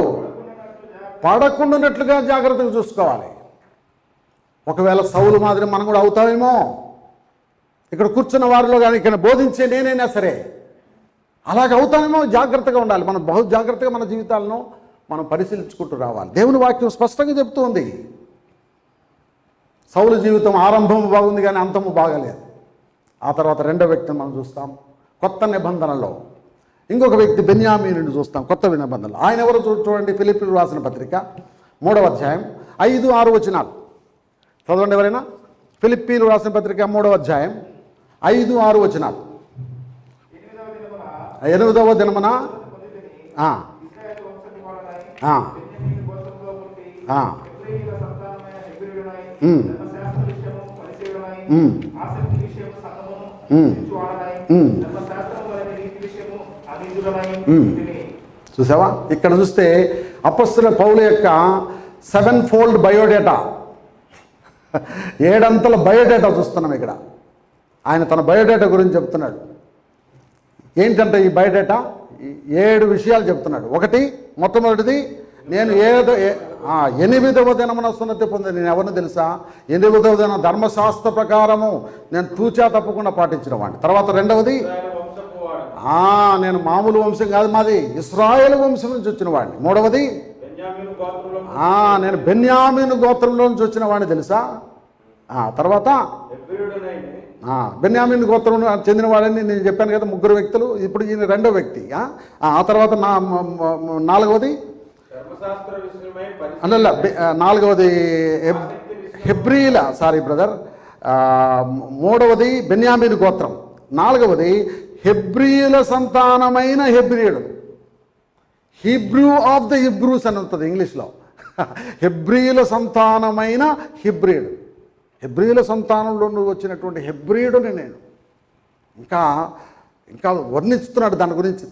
[SPEAKER 1] పడకుండానట్లుగా జాగ్రత్తగా చూసుకోవాలి. ఒకవేళ సౌలు మాదిరి మనం కూడా అవుతామేమో. ఇక్కడ కూర్చున్న వారిలో కానీ, ఇక్కడ బోధించే నేనైనా సరే అలాగ అవుతామేమో. జాగ్రత్తగా ఉండాలి. మనం బహు జాగ్రత్తగా మన జీవితాలను మనం పరిశీలించుకుంటూ రావాలి. దేవుని వాక్యం స్పష్టంగా చెప్తూ ఉంది. సౌలు జీవితం ఆరంభం బాగుంది కానీ అంతము బాగలేదు. ఆ తర్వాత రెండో వ్యక్తిని మనం చూస్తాం కొత్త నిబంధనలో. ఇంకొక వ్యక్తి బెన్యామీనుని చూస్తాం కొత్త నిబంధనలో. ఆయన ఎవరో చూడండి. ఫిలిప్పీయులకు రాసిన పత్రిక 3వ అధ్యాయం 5-6 వచనాలు చదవండి ఎవరైనా. ఫిలిప్పీయులకు రాసిన పత్రిక 3వ అధ్యాయం 5-6 వచనాలు. 8వ దినమున చూసావా, ఇక్కడ చూస్తే అపొస్తలుల పౌలు యొక్క 7-fold బయోడేటా, 7 అంతల బయోడేటా చూస్తున్నాం ఇక్కడ. ఆయన తన బయోడేటా గురించి చెప్తున్నాడు. ఏంటంటే ఈ బయోడేటా 7 విషయాలు చెప్తున్నాడు. మొట్టమొదటిది నేను 8వ దినమున సున్నతి పొంది నేను ఎవరిని తెలుసా? 8వ దినం ధర్మశాస్త్ర ప్రకారము నేను తూచా తప్పకుండా పాటించిన వాడిని. తర్వాత రెండవది,
[SPEAKER 2] ఇశ్రాయేలు వంశపు వాడు.
[SPEAKER 1] నేను మామూలు వంశం కాదు, మాది ఇశ్రాయేలు వంశం నుంచి వచ్చిన వాడిని. మూడవది,
[SPEAKER 2] బెన్యామీను గోత్రంలో
[SPEAKER 1] నేను బెన్యామీను గోత్రంలో నుంచి వచ్చిన వాడిని తెలుసా? తర్వాత
[SPEAKER 2] హెబ్రీయుడనైన
[SPEAKER 1] బెన్యామీను గోత్రం చెందిన వాడని నేను చెప్పాను కదా, 3 వ్యక్తులు. ఇప్పుడు ఈయన రెండో వ్యక్తి. ఆ తర్వాత 4వది
[SPEAKER 2] ధర్మశాస్త్ర విషయమై
[SPEAKER 1] అన్నల్ల 4వది హెబ్రీల బ్రదర్. 3వది బెన్యామీను గోత్రం. 4వది హెబ్రీల సంతానమైన హెబ్రీయుడు. హీబ్రూ ఆఫ్ ద హిబ్రూస్ అని ఉంటుంది ఇంగ్లీష్లో. హెబ్రీల సంతానమైన హెబ్రీయుడు. హెబ్రీల సంతానంలో వచ్చినటువంటి హెబ్రీయుడుని నేను. ఇంకా ఇంకా వర్ణిస్తున్నాడు తన గురించి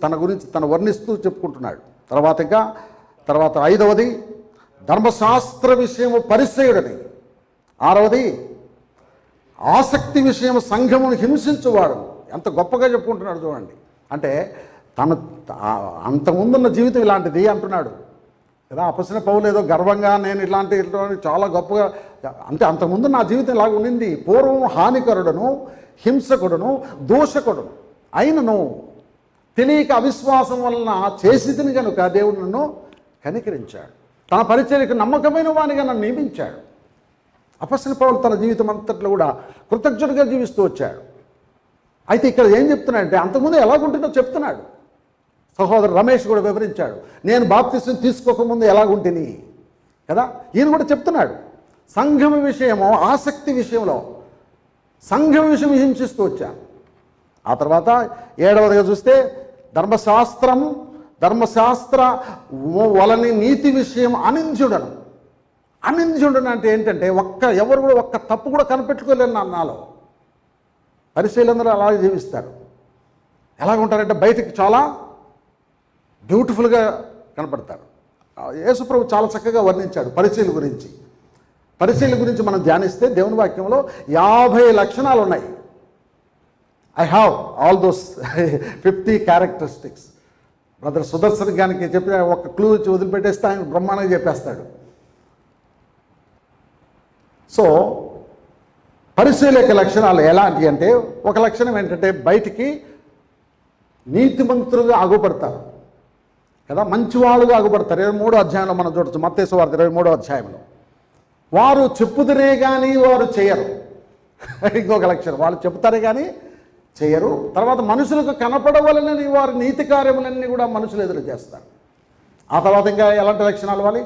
[SPEAKER 1] తను వర్ణిస్తూ చెప్పుకుంటున్నాడు. తర్వాత 5వది ధర్మశాస్త్ర విషయము పరిసయుడని. 6వది ఆసక్తి విషయం సంఘమును హింసించువాడు. ఎంత గొప్పగా చెప్పుకుంటున్నాడు చూడండి. అంటే తను అంతకుముందున్న జీవితం ఇలాంటిది అంటున్నాడు కదా. అపసిన పౌలు ఏదో గర్వంగా నేను ఇలాంటి చాలా గొప్పగా, అంటే అంతకుముందు నా జీవితం ఇలాగ ఉండింది. పూర్వం హానికరుడును, హింసకుడును, దూషకుడును అయినను తెలియక అవిశ్వాసం వలన చేసితిని కనుక దేవుడు నన్ను కనికరించాడు. తన పరిచర్యకు నమ్మకమైన వానిగా నన్ను నియమించాడు. అపొస్తలుడైన పౌలు తన జీవితం అంతట్లో కూడా కృతజ్ఞుడిగా జీవిస్తూ వచ్చాడు. అయితే ఇక్కడ ఏం చెప్తున్నాడంటే అంతకుముందు ఎలాగుంటుందో చెప్తున్నాడు. సహోదరు రమేష్ కూడా వివరించాడు. నేను బాప్తిసం తీసుకోకముందు ఎలాగుంటిని కదా. ఈయన కూడా చెప్తున్నాడు. సంఘం విషయము, ఆసక్తి విషయంలో సంఘం విషయం హింసిస్తూ వచ్చాను. ఆ తర్వాత 7వదిగా చూస్తే ధర్మశాస్త్ర వలని నీతి విషయం అనింద్యుడను. అనింద్యుడను అంటే ఏంటంటే ఎవరు కూడా ఒక్క తప్పు కూడా కనిపెట్టుకోలేరు నాలో. పరిశీలందరూ అలాగే జీవిస్తారు. ఎలాగుంటారంటే బయటికి చాలా బ్యూటిఫుల్గా కనపడతారు. యేసుప్రభు చాలా చక్కగా వర్ణించాడు పరిశీలన గురించి. పరిశీలన గురించి మనం ధ్యానిస్తే దేవుని వాక్యంలో 50 లక్షణాలు ఉన్నాయి. I have all those 50 characteristics. Brother Sudarshan గారికి చెప్పిన ఒక క్లూ ఇచ్చి వదిలిపెట్టేస్తే ఆయన బ్రహ్మాండంగా చెప్పేస్తాడు. సో పరిశీలక లక్షణాలు ఎలాంటి అంటే, ఒక లక్షణం ఏంటంటే బయటికి నీతిమంతులుగా అగుపడతారు కదా, మంచివాళ్ళుగా అగుపడతారు. 23వ అధ్యాయంలో మనం చూడొచ్చు, మత్తయి సువార్త 23వ అధ్యాయంలో. వారు చెప్పుదురే కానీ వారు చేయరు. ఇంకొక లక్షణం, వాళ్ళు చెప్తారే కానీ చేయరు. తర్వాత మనుషులకు కనపడవలనని వారి నీతి కార్యములన్నీ కూడా మనుషులు ఎదురు చేస్తారు. ఆ తర్వాత ఇంకా ఎలాంటి లక్షణాలు వాళ్ళు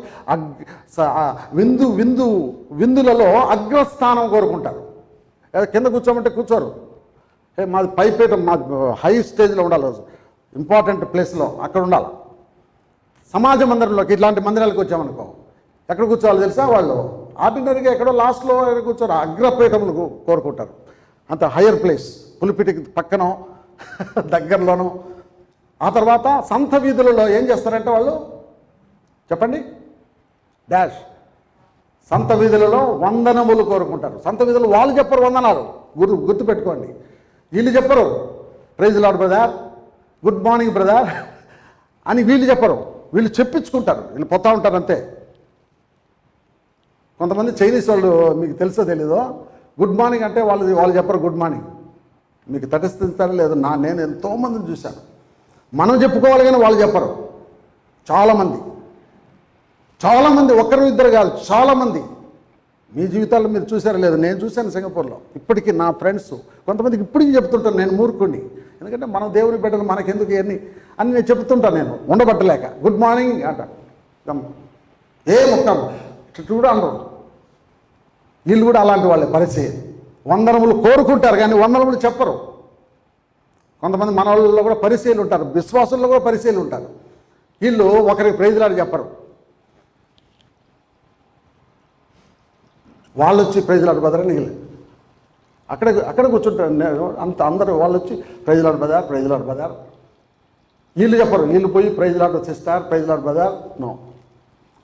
[SPEAKER 1] విందులలో అగ్రస్థానం కోరుకుంటారు. కింద కూర్చోమంటే కూర్చోరు. మాది పైపేట, మా హై స్టేజ్లో ఉండాలి, ఇంపార్టెంట్ ప్లేస్లో అక్కడ ఉండాలి. సమాజ మందిరంలోకి ఇట్లాంటి మందిరాలకు వచ్చామనుకో ఎక్కడ కూర్చోవాలి తెలుసా? వాళ్ళు ఆర్డినరీగా ఎక్కడో లాస్ట్లో కూర్చోరు, అగ్రపీఠములు కోరుకుంటారు. అంత హయ్యర్ ప్లేస్, పులిపిటికి పక్కనో దగ్గరలోనో. ఆ తర్వాత సంత వీధులలో ఏం చేస్తారంటే వాళ్ళు చెప్పండి డాష్ సంత వీధులలో వందనములు కోరుకుంటారు. సంత వీధులు వాళ్ళు చెప్పరు వందనాలు, గుర్తుపెట్టుకోండి. వీళ్ళు చెప్పరు praise Lord brother, good morning brother అని వీళ్ళు చెప్పరు. వీళ్ళు చెప్పించుకుంటారు, వీళ్ళు పోతా ఉంటారు అంతే. కొంతమంది చైనీస్ వాళ్ళు మీకు తెలుసో తెలీదో, గుడ్ మార్నింగ్ అంటే వాళ్ళు చెప్పరు గుడ్ మార్నింగ్. మీకు తటస్థిస్తారో లేదు, నేను ఎంతోమందిని చూశాను. మనం చెప్పుకోవాలి కానీ వాళ్ళు చెప్పరు. చాలామంది ఒక్కరు ఇద్దరు కాదు, చాలామంది. మీ జీవితాల్లో మీరు చూసారో లేదు, నేను చూశాను సింగపూర్లో. ఇప్పటికీ నా ఫ్రెండ్స్ కొంతమందికి ఇప్పటికీ చెప్తుంటాను, నేను మూర్ఖుడిని. ఎందుకంటే మనం దేవుని బిడ్డలు, మనకెందుకు ఇవన్నీ అని నేను చెప్తుంటాను. నేను ఉండబట్టలేక గుడ్ మార్నింగ్ అంట, ఏ మొక్కలు కూడా అనరు. వీళ్ళు కూడా అలాంటి వాళ్ళే. పరిచయం వందనములు కోరుకుంటారు కానీ వందనములు చెప్పరు. కొంతమంది మన వాళ్ళలో కూడా పరిచయాలు ఉంటారు, విశ్వాసుల్లో కూడా పరిచయాలు ఉంటారు. వీళ్ళు ఒకరికి ప్రైజ్లాడు చెప్పరు. వాళ్ళు వచ్చి ప్రైజ్లాడు బదరని అక్కడ కూర్చుంటారు. అందరూ వాళ్ళు వచ్చి ప్రైజ్లాడు బదార్ వీళ్ళు చెప్పరు. వీళ్ళు పోయి ప్రైజ్లాడు సిస్టర్, ప్రైజ్లాడు బదార్. నో,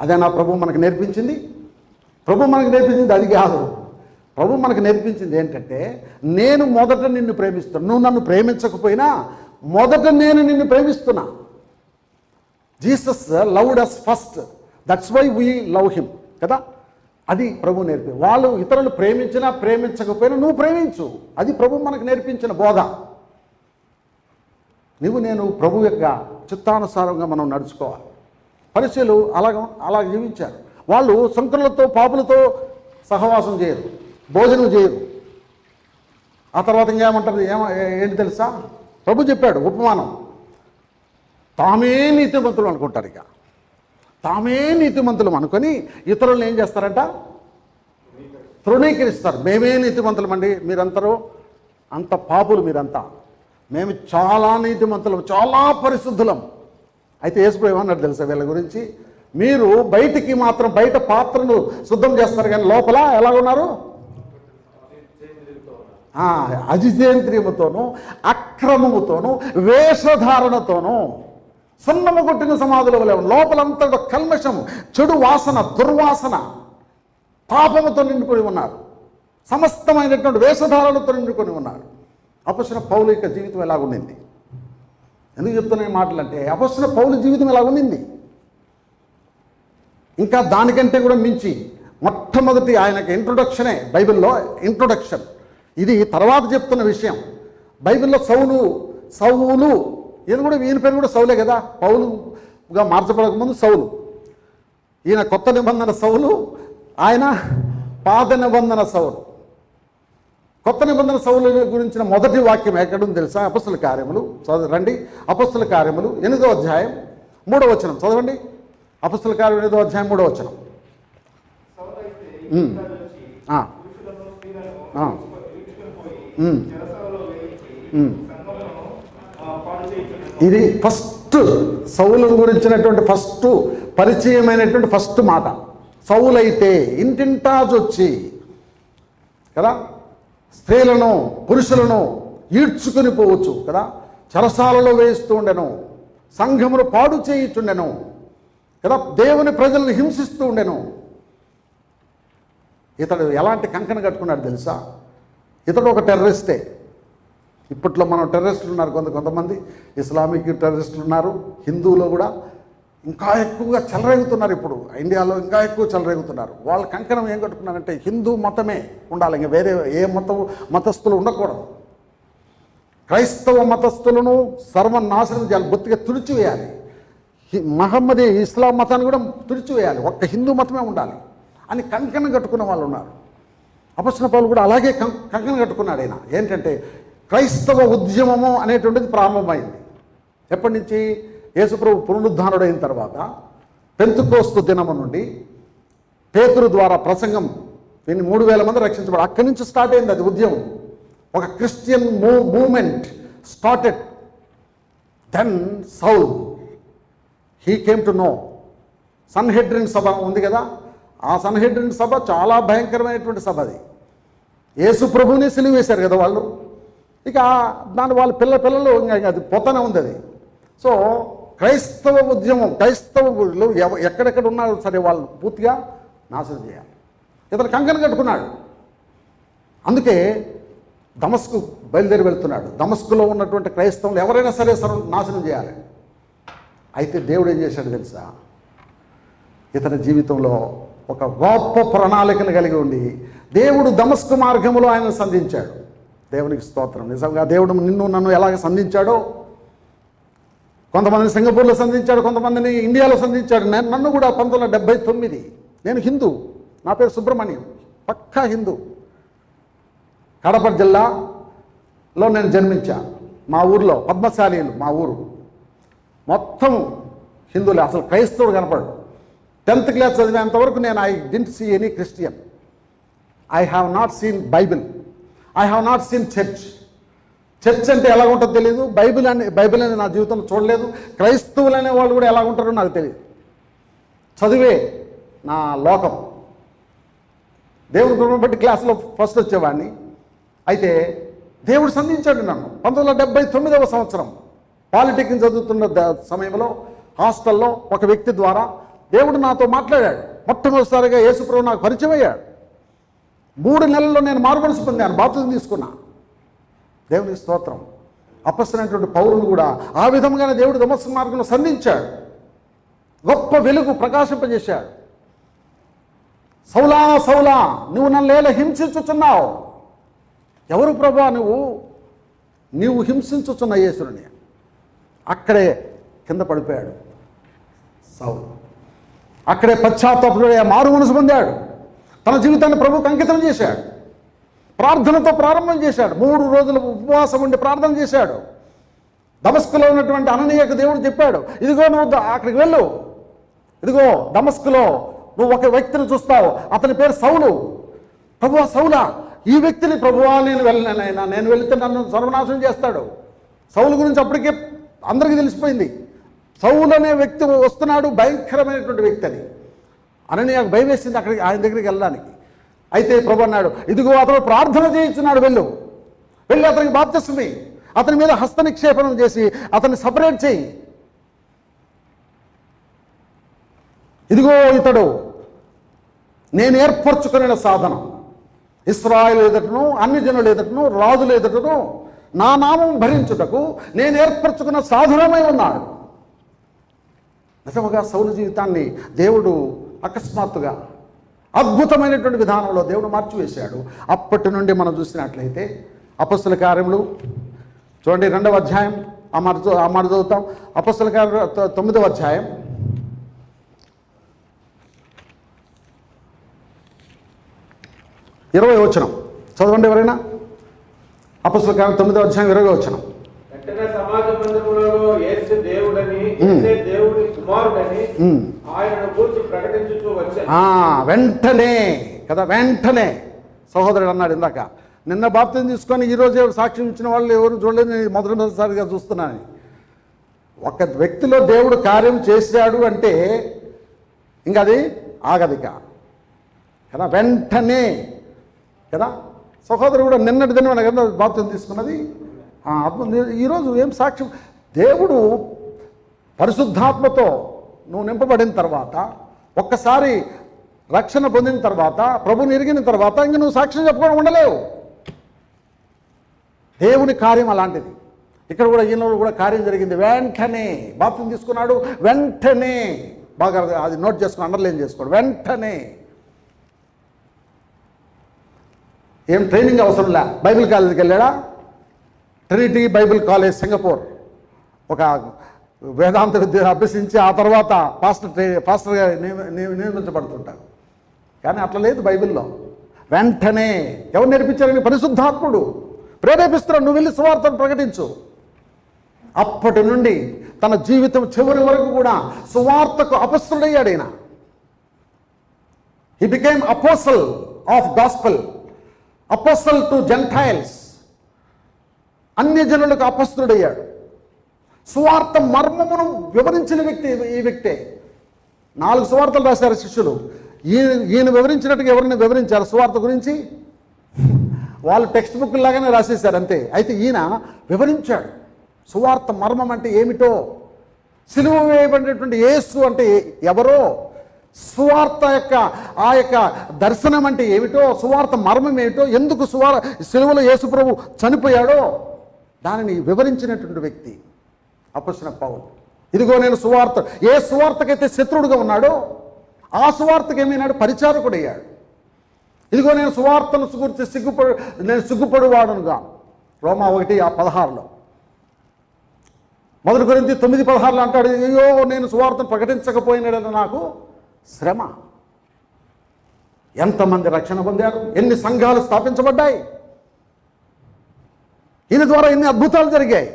[SPEAKER 1] అదే నా ప్రభు మనకు నేర్పించింది. ప్రభు మనకు నేర్పించింది అది కాదు. ప్రభు మనకు నేర్పించింది ఏంటంటే, నేను మొదట నిన్ను ప్రేమిస్తున్నా. నువ్వు నన్ను ప్రేమించకపోయినా మొదట నేను నిన్ను ప్రేమిస్తున్నా. Jesus loved us first. That's why we love him కదా. అది ప్రభు నేర్పి వాళ్ళు ఇతరులు ప్రేమించినా ప్రేమించకపోయినా నువ్వు ప్రేమించు. అది ప్రభు మనకు నేర్పించిన బోధ. నేను ప్రభు యొక్క చిత్తానుసారంగా మనం నడుచుకోవాలి. పరిచయులు అలా జీవించారు. వాళ్ళు సంకులతో పాపులతో సహవాసం చేయరు, భోజనం చేయరు. ఆ తర్వాత ఇంకేమంటారు, ఏంటి తెలుసా, ప్రభు చెప్పాడు ఉపమానం. తామే నీతిమంతులు అనుకుంటారు. ఇక తామే నీతిమంతులు అనుకొని ఇతరులను ఏం చేస్తారంట, తృణీకరిస్తారు. మేమే నీతిమంతులమండి, మీరందరూ అంత పాపులు, మీరంతా మేము చాలా నీతిమంతులం, చాలా పరిశుద్ధులం. అయితే యేసు ఏమన్నాడు తెలుసా వీళ్ళ గురించి, మీరు బయటికి మాత్రం బయట పాత్రను శుద్ధం చేస్తారు కానీ లోపల ఎలా ఉన్నారు, అజితేంద్రియముతోనూ అక్రమముతోనూ వేషధారణతోనూ సున్నము కొట్టిన సమాధుల వలె లోపలంతా కల్మషము, చెడు వాసన, దుర్వాసన, పాపముతో నిండుకొని ఉన్నారు. సమస్తమైనటువంటి వేషధారణతో నిండుకొని ఉన్నారు. అపొస్తలుడైన పౌలు యొక్క జీవితం ఎలాగుండింది? ఎందుకు చెప్తున్న మాటలంటే అపొస్తలుడైన పౌలు జీవితం ఎలాగుండింది. ఇంకా దానికంటే కూడా మించి మొట్టమొదటి ఆయనకి ఇంట్రొడక్షనే బైబిల్లో ఇంట్రొడక్షన్. ఇది తర్వాత చెప్తున్న విషయం. బైబిల్లో సౌలు ఈయన కూడా, ఈయన పేరు కూడా సౌలే కదా. పౌలుగా మార్చబడకముందు సౌలు. ఈయన కొత్త నిబంధన సౌలు, ఆయన పాత నిబంధన సౌలు. కొత్త నిబంధన సౌలు గురించిన మొదటి వాక్యం ఎక్కడుంది తెలుసా? అపొస్తలుల కార్యములు చదవండి. అపొస్తలుల కార్యములు 8వ అధ్యాయం 3వ వచనం చదవండి. అపొస్తలుల కార్యం 8వ అధ్యాయం 3వ వచనం. ఇది ఫస్ట్ సౌలు గురించినటువంటి ఫస్ట్ పరిచయమైనటువంటి ఫస్ట్ మాట. సౌలైతే ఇంటింటాజొచ్చి కదా స్త్రీలను పురుషులను ఈడ్చుకొని పోవచ్చు కదా, చెరసాలలో వేయిస్తూ ఉండెను, సంఘమును పాడు చేయుచుండెను కదా, దేవుని ప్రజలను హింసిస్తూ ఉండెను. ఇతడు ఎలాంటి కంకణ కట్టుకున్నాడు తెలుసా? ఇతడు ఒక టెర్రరిస్టే. ఇప్పట్లో మనం టెర్రరిస్టులు ఉన్నారు, కొంతమంది ఇస్లామిక్ టెర్రరిస్టులు ఉన్నారు. హిందువులో కూడా ఇంకా ఎక్కువగా చెలరేగుతున్నారు. ఇప్పుడు ఇండియాలో ఇంకా ఎక్కువ చెలరేగుతున్నారు. వాళ్ళ కంకణం ఏం కట్టుకున్నారంటే హిందూ మతమే ఉండాలి, ఇంకా వేరే ఏ మతస్థులు ఉండకూడదు. క్రైస్తవ మతస్థులను సర్వనాశనం చేయాలి, బొత్తిగా తుడిచివేయాలి. మహమ్మదీ ఇస్లాం మతాన్ని కూడా తుడిచివేయాలి, ఒక్క హిందూ మతమే ఉండాలి అని కంకణం కట్టుకున్న వాళ్ళు ఉన్నారు. అపొస్తలుడైన పౌలు కూడా అలాగే కంకణం కట్టుకున్నాడు. ఆయన ఏంటంటే క్రైస్తవ ఉద్యమము అనేటువంటిది ప్రారంభమైంది. ఎప్పటి నుంచి? యేసుప్రభు పునరుద్ధానుడైన తర్వాత పెంతెకోస్తు దినము నుండి పేతురు ద్వారా ప్రసంగం 3000 మంది రక్షించబడి అక్కడి నుంచి స్టార్ట్ అయింది అది ఉద్యమం. ఒక Christian movement started. Then Saul he came to know. Sanhedrin సభ ఉంది కదా, ఆ సన్హెడ్రిన్ సభ చాలా భయంకరమైనటువంటి సభ. అది యేసు ప్రభువుని సిలువ వేశారు కదా వాళ్ళు. ఇక దాని వాళ్ళ పిల్లలు అది పోతానే ఉంది అది. సో క్రైస్తవ ఉద్యమం, క్రైస్తవులు ఎక్కడెక్కడ ఉన్నారు సరే వాళ్ళు పూర్తిగా నాశనం చేయాలి. ఇతను కంకణం కట్టుకున్నాడు. అందుకే దమస్కు బయలుదేరి వెళ్తున్నాడు. దమస్కులో ఉన్నటువంటి క్రైస్తవులు ఎవరైనా సరే నాశనం చేయాలి. అయితే దేవుడు ఏం చేశాడు తెలుసా? ఇతని జీవితంలో ఒక గొప్ప ప్రణాళికను కలిగి ఉండి దేవుడు దమస్కు మార్గంలో ఆయన సంధించాడు. దేవునికి స్తోత్రం. నిజంగా దేవుడు నన్ను ఎలాగ సంధించాడో, కొంతమందిని సింగపూర్లో సంధించాడు, కొంతమందిని ఇండియాలో సంధించాడు. నన్ను కూడా 1979, నేను హిందూ, నా పేరు సుబ్రహ్మణ్యం, పక్కా హిందూ. కడప జిల్లాలో నేను జన్మించా. మా ఊర్లో పద్మశాలీలు, మా ఊరు మొత్తం హిందువులే, అసలు క్రైస్తవుడు కనపడు. 10th క్లాస్ చదివేంతవరకు నేను I didn't see any Christian. I have not seen Bible, I have not seen church. Church అంటే ఎలా ఉంటుందో తెలియదు, బైబిల్ అని నా జీవితంలో చూడలేదు. క్రైస్తవులు అనే వాళ్ళు కూడా ఎలా ఉంటారో నాకు తెలియదు. చదివే నా లోకం. దేవుడి కృపను బట్టి క్లాసులో ఫస్ట్ వచ్చేవాడిని. అయితే దేవుడు సంధించాడు నన్ను. 1979వ సంవత్సరం పాలిటెక్నిక్ చదువుతున్న సమయంలో హాస్టల్లో ఒక వ్యక్తి ద్వారా దేవుడు నాతో మాట్లాడాడు. మొట్టమొదటిసారిగా యేసుప్రభు నాకు పరిచయం అయ్యాడు. 3 నెలల్లో నేను మారుమనసు పొందాను, బాప్తిజం తీసుకున్నా. దేవునికి స్తోత్రం. అపొస్తలుడైనటువంటి పౌలును కూడా ఆ విధంగానే దేవుడు దమస్కు మార్గంలో సంధించాడు. గొప్ప వెలుగు ప్రకాశింపజేశాడు. సౌలా సౌలా, నువ్వు నన్ను హింసించుచున్నావు. ఎవరు ప్రభువా నీవు హింసించుచున్న యేసుని? అక్కడే కింద పడిపోయాడు సౌలు. అక్కడే పశ్చాత్తాపడి మారు మనసు పొందాడు. తన జీవితాన్ని ప్రభువుకు అంకితం చేశాడు. ప్రార్థనతో ప్రారంభం చేశాడు. 3 రోజులు ఉపవాసం ఉండి ప్రార్థన చేశాడు. దమస్కులో ఉన్నటువంటి అననీయకు దేవుడు చెప్పాడు, ఇదిగో నువ్వు అక్కడికి వెళ్ళు, ఇదిగో దమస్కులో నువ్వు ఒక వ్యక్తిని చూస్తావు, అతని పేరు సౌలు. ప్రభువా సౌలా, ఈ వ్యక్తిని ప్రభువా నేను వెళితే నన్ను సర్వనాశనం చేస్తాడు. సౌలు గురించి అప్పటికే అందరికీ తెలిసిపోయింది. సౌలు అనే వ్యక్తి వస్తున్నాడు, భయంకరమైనటువంటి వ్యక్తి అని. అననీయకు భయం వేసింది అక్కడికి, ఆయన దగ్గరికి వెళ్ళడానికి. అయితే ప్రభు అన్నాడు, ఇదిగో అతను ప్రార్థన చేయించున్నాడు, వెళ్ళి అతనికి బాప్తిస్మం, అతని మీద హస్త నిక్షేపణం చేసి అతన్ని సపరేట్ చేయి. ఇదిగో ఇతడు నేను ఏర్పరచుకునే సాధనం, ఇశ్రాయేలు ఎదుటను అన్ని జనుల ఎదుటను రాజుల ఎదుటను నా నామం భరించుటకు నేను ఏర్పరచుకున్న సాధనమై ఉన్నాడు. నిజముగా సౌలు జీవితాన్ని దేవుడు అకస్మాత్తుగా అద్భుతమైనటువంటి విధానంలో దేవుడు మార్చివేశాడు. అప్పటి నుండి మనం చూసినట్లయితే అపొస్తలుల కార్యములు చూడండి, 2వ అధ్యాయం, ఆ మాట చదువుతాం. అపొస్తలుల కార్యములు 9వ అధ్యాయం 20వ వచనం చదవండి ఎవరైనా. అపొస్తలుల కార్యములు 9వ అధ్యాయం 20వ వచనం.
[SPEAKER 2] వెంటనే సమాజ మందిరములలో యేసు దేవుడని, యేసే దేవుని కుమారుడని ఆయనను గురించి ప్రకటించుచూ వచ్చాను.
[SPEAKER 1] వెంటనే కదా, వెంటనే సహోదరుడు అన్నాడు ఇందాక, నిన్న బాప్తిజం తీసుకొని ఈరోజు సాక్ష్యం ఇచ్చిన వాళ్ళు ఎవరు చూడలేదు, నేను మొదటిసారిగా చూస్తున్నాను. ఒక వ్యక్తిలో దేవుడు కార్యం చేశాడు అంటే ఇంకా అది ఆగదిక కదా, వెంటనే కదా. సహోదరుడు కూడా నిన్నటి దిన కదా బాప్తిజం తీసుకున్నది. ఈరోజు ఏం సాక్ష్యం? దేవుడు పరిశుద్ధాత్మతో నువ్వు నింపబడిన తర్వాత, ఒక్కసారి రక్షణ పొందిన తర్వాత, ప్రభుని ఎరిగిన తర్వాత ఇంక నువ్వు సాక్ష్యం చెప్పుకొని ఉండలేవు. దేవుని కార్యం అలాంటిది. ఇక్కడ కూడా ఈయనలో కూడా కార్యం జరిగింది. వెంటనే బాప్తిజం తీసుకున్నాడు, వెంటనే, బాగా అది నోట్ చేసుకుని అండర్లైన్ చేసుకోడు, వెంటనే. ఏం ట్రైనింగ్ అవసరంలే. బైబిల్ కాలేజీకి వెళ్ళాడా? ట్రినిటీ బైబిల్ కాలేజ్ సింగపూర్, ఒక వేదాంత విద్య అభ్యసించి ఆ తర్వాత పాస్టర్గా నియమించబడుతుంటారు. కానీ అట్లా లేదు బైబిల్లో. వెంటనే ఎవరు నేర్పించారని? పరిశుద్ధాత్ముడు ప్రేరేపిస్తున్నాడు, నువ్వు వెళ్ళి సువార్తను ప్రకటించు. అప్పటి నుండి తన జీవితం చివరి వరకు కూడా సువార్తకు అపొస్తలుడయ్యాడు ఆయన. He became apostle of gospel, apostle to Gentiles. అన్య జనులకు అపొస్తలుడయ్యాడు. సువార్త మర్మమును వివరించిన వ్యక్తి ఈ వ్యక్తే. 4 సువార్తలు రాశారు శిష్యులు. ఈయన వివరించినట్టుగా ఎవరిని వివరించారు సువార్త గురించి? వాళ్ళు టెక్స్ట్ బుక్ లాగానే రాసేశారు అంతే. అయితే ఈయన వివరించాడు సువార్త మర్మం అంటే ఏమిటో, సిలువ వేయబడినటువంటి యేసు అంటే ఎవరో, సువార్త యొక్క ఆ యొక్క దర్శనం అంటే ఏమిటో, సువార్త మర్మం ఏమిటో, ఎందుకు సిలువలో యేసు ప్రభు చనిపోయాడో దానిని వివరించినటువంటి వ్యక్తి అపొస్తలుడైన పౌలు. ఇదిగో నేను సువార్త, ఏ సువార్తకైతే శత్రువుడుగా ఉన్నాడో ఆ సువార్తకు ఏమైనాడు? పరిచారకుడయ్యాడు. ఇదిగో నేను సువార్తను గురించి సిగ్గుపడువాడునుగా. రోమా 1:16 1 కొరింథీ 9:16 అంటాడు, అయ్యో నేను సువార్తను ప్రకటించకపోయినాడని నాకు శ్రమ. ఎంతమంది రక్షణ పొందారు, ఎన్ని సంఘాలు స్థాపించబడ్డాయి, ఈయన ద్వారా ఎన్ని అద్భుతాలు జరిగాయి.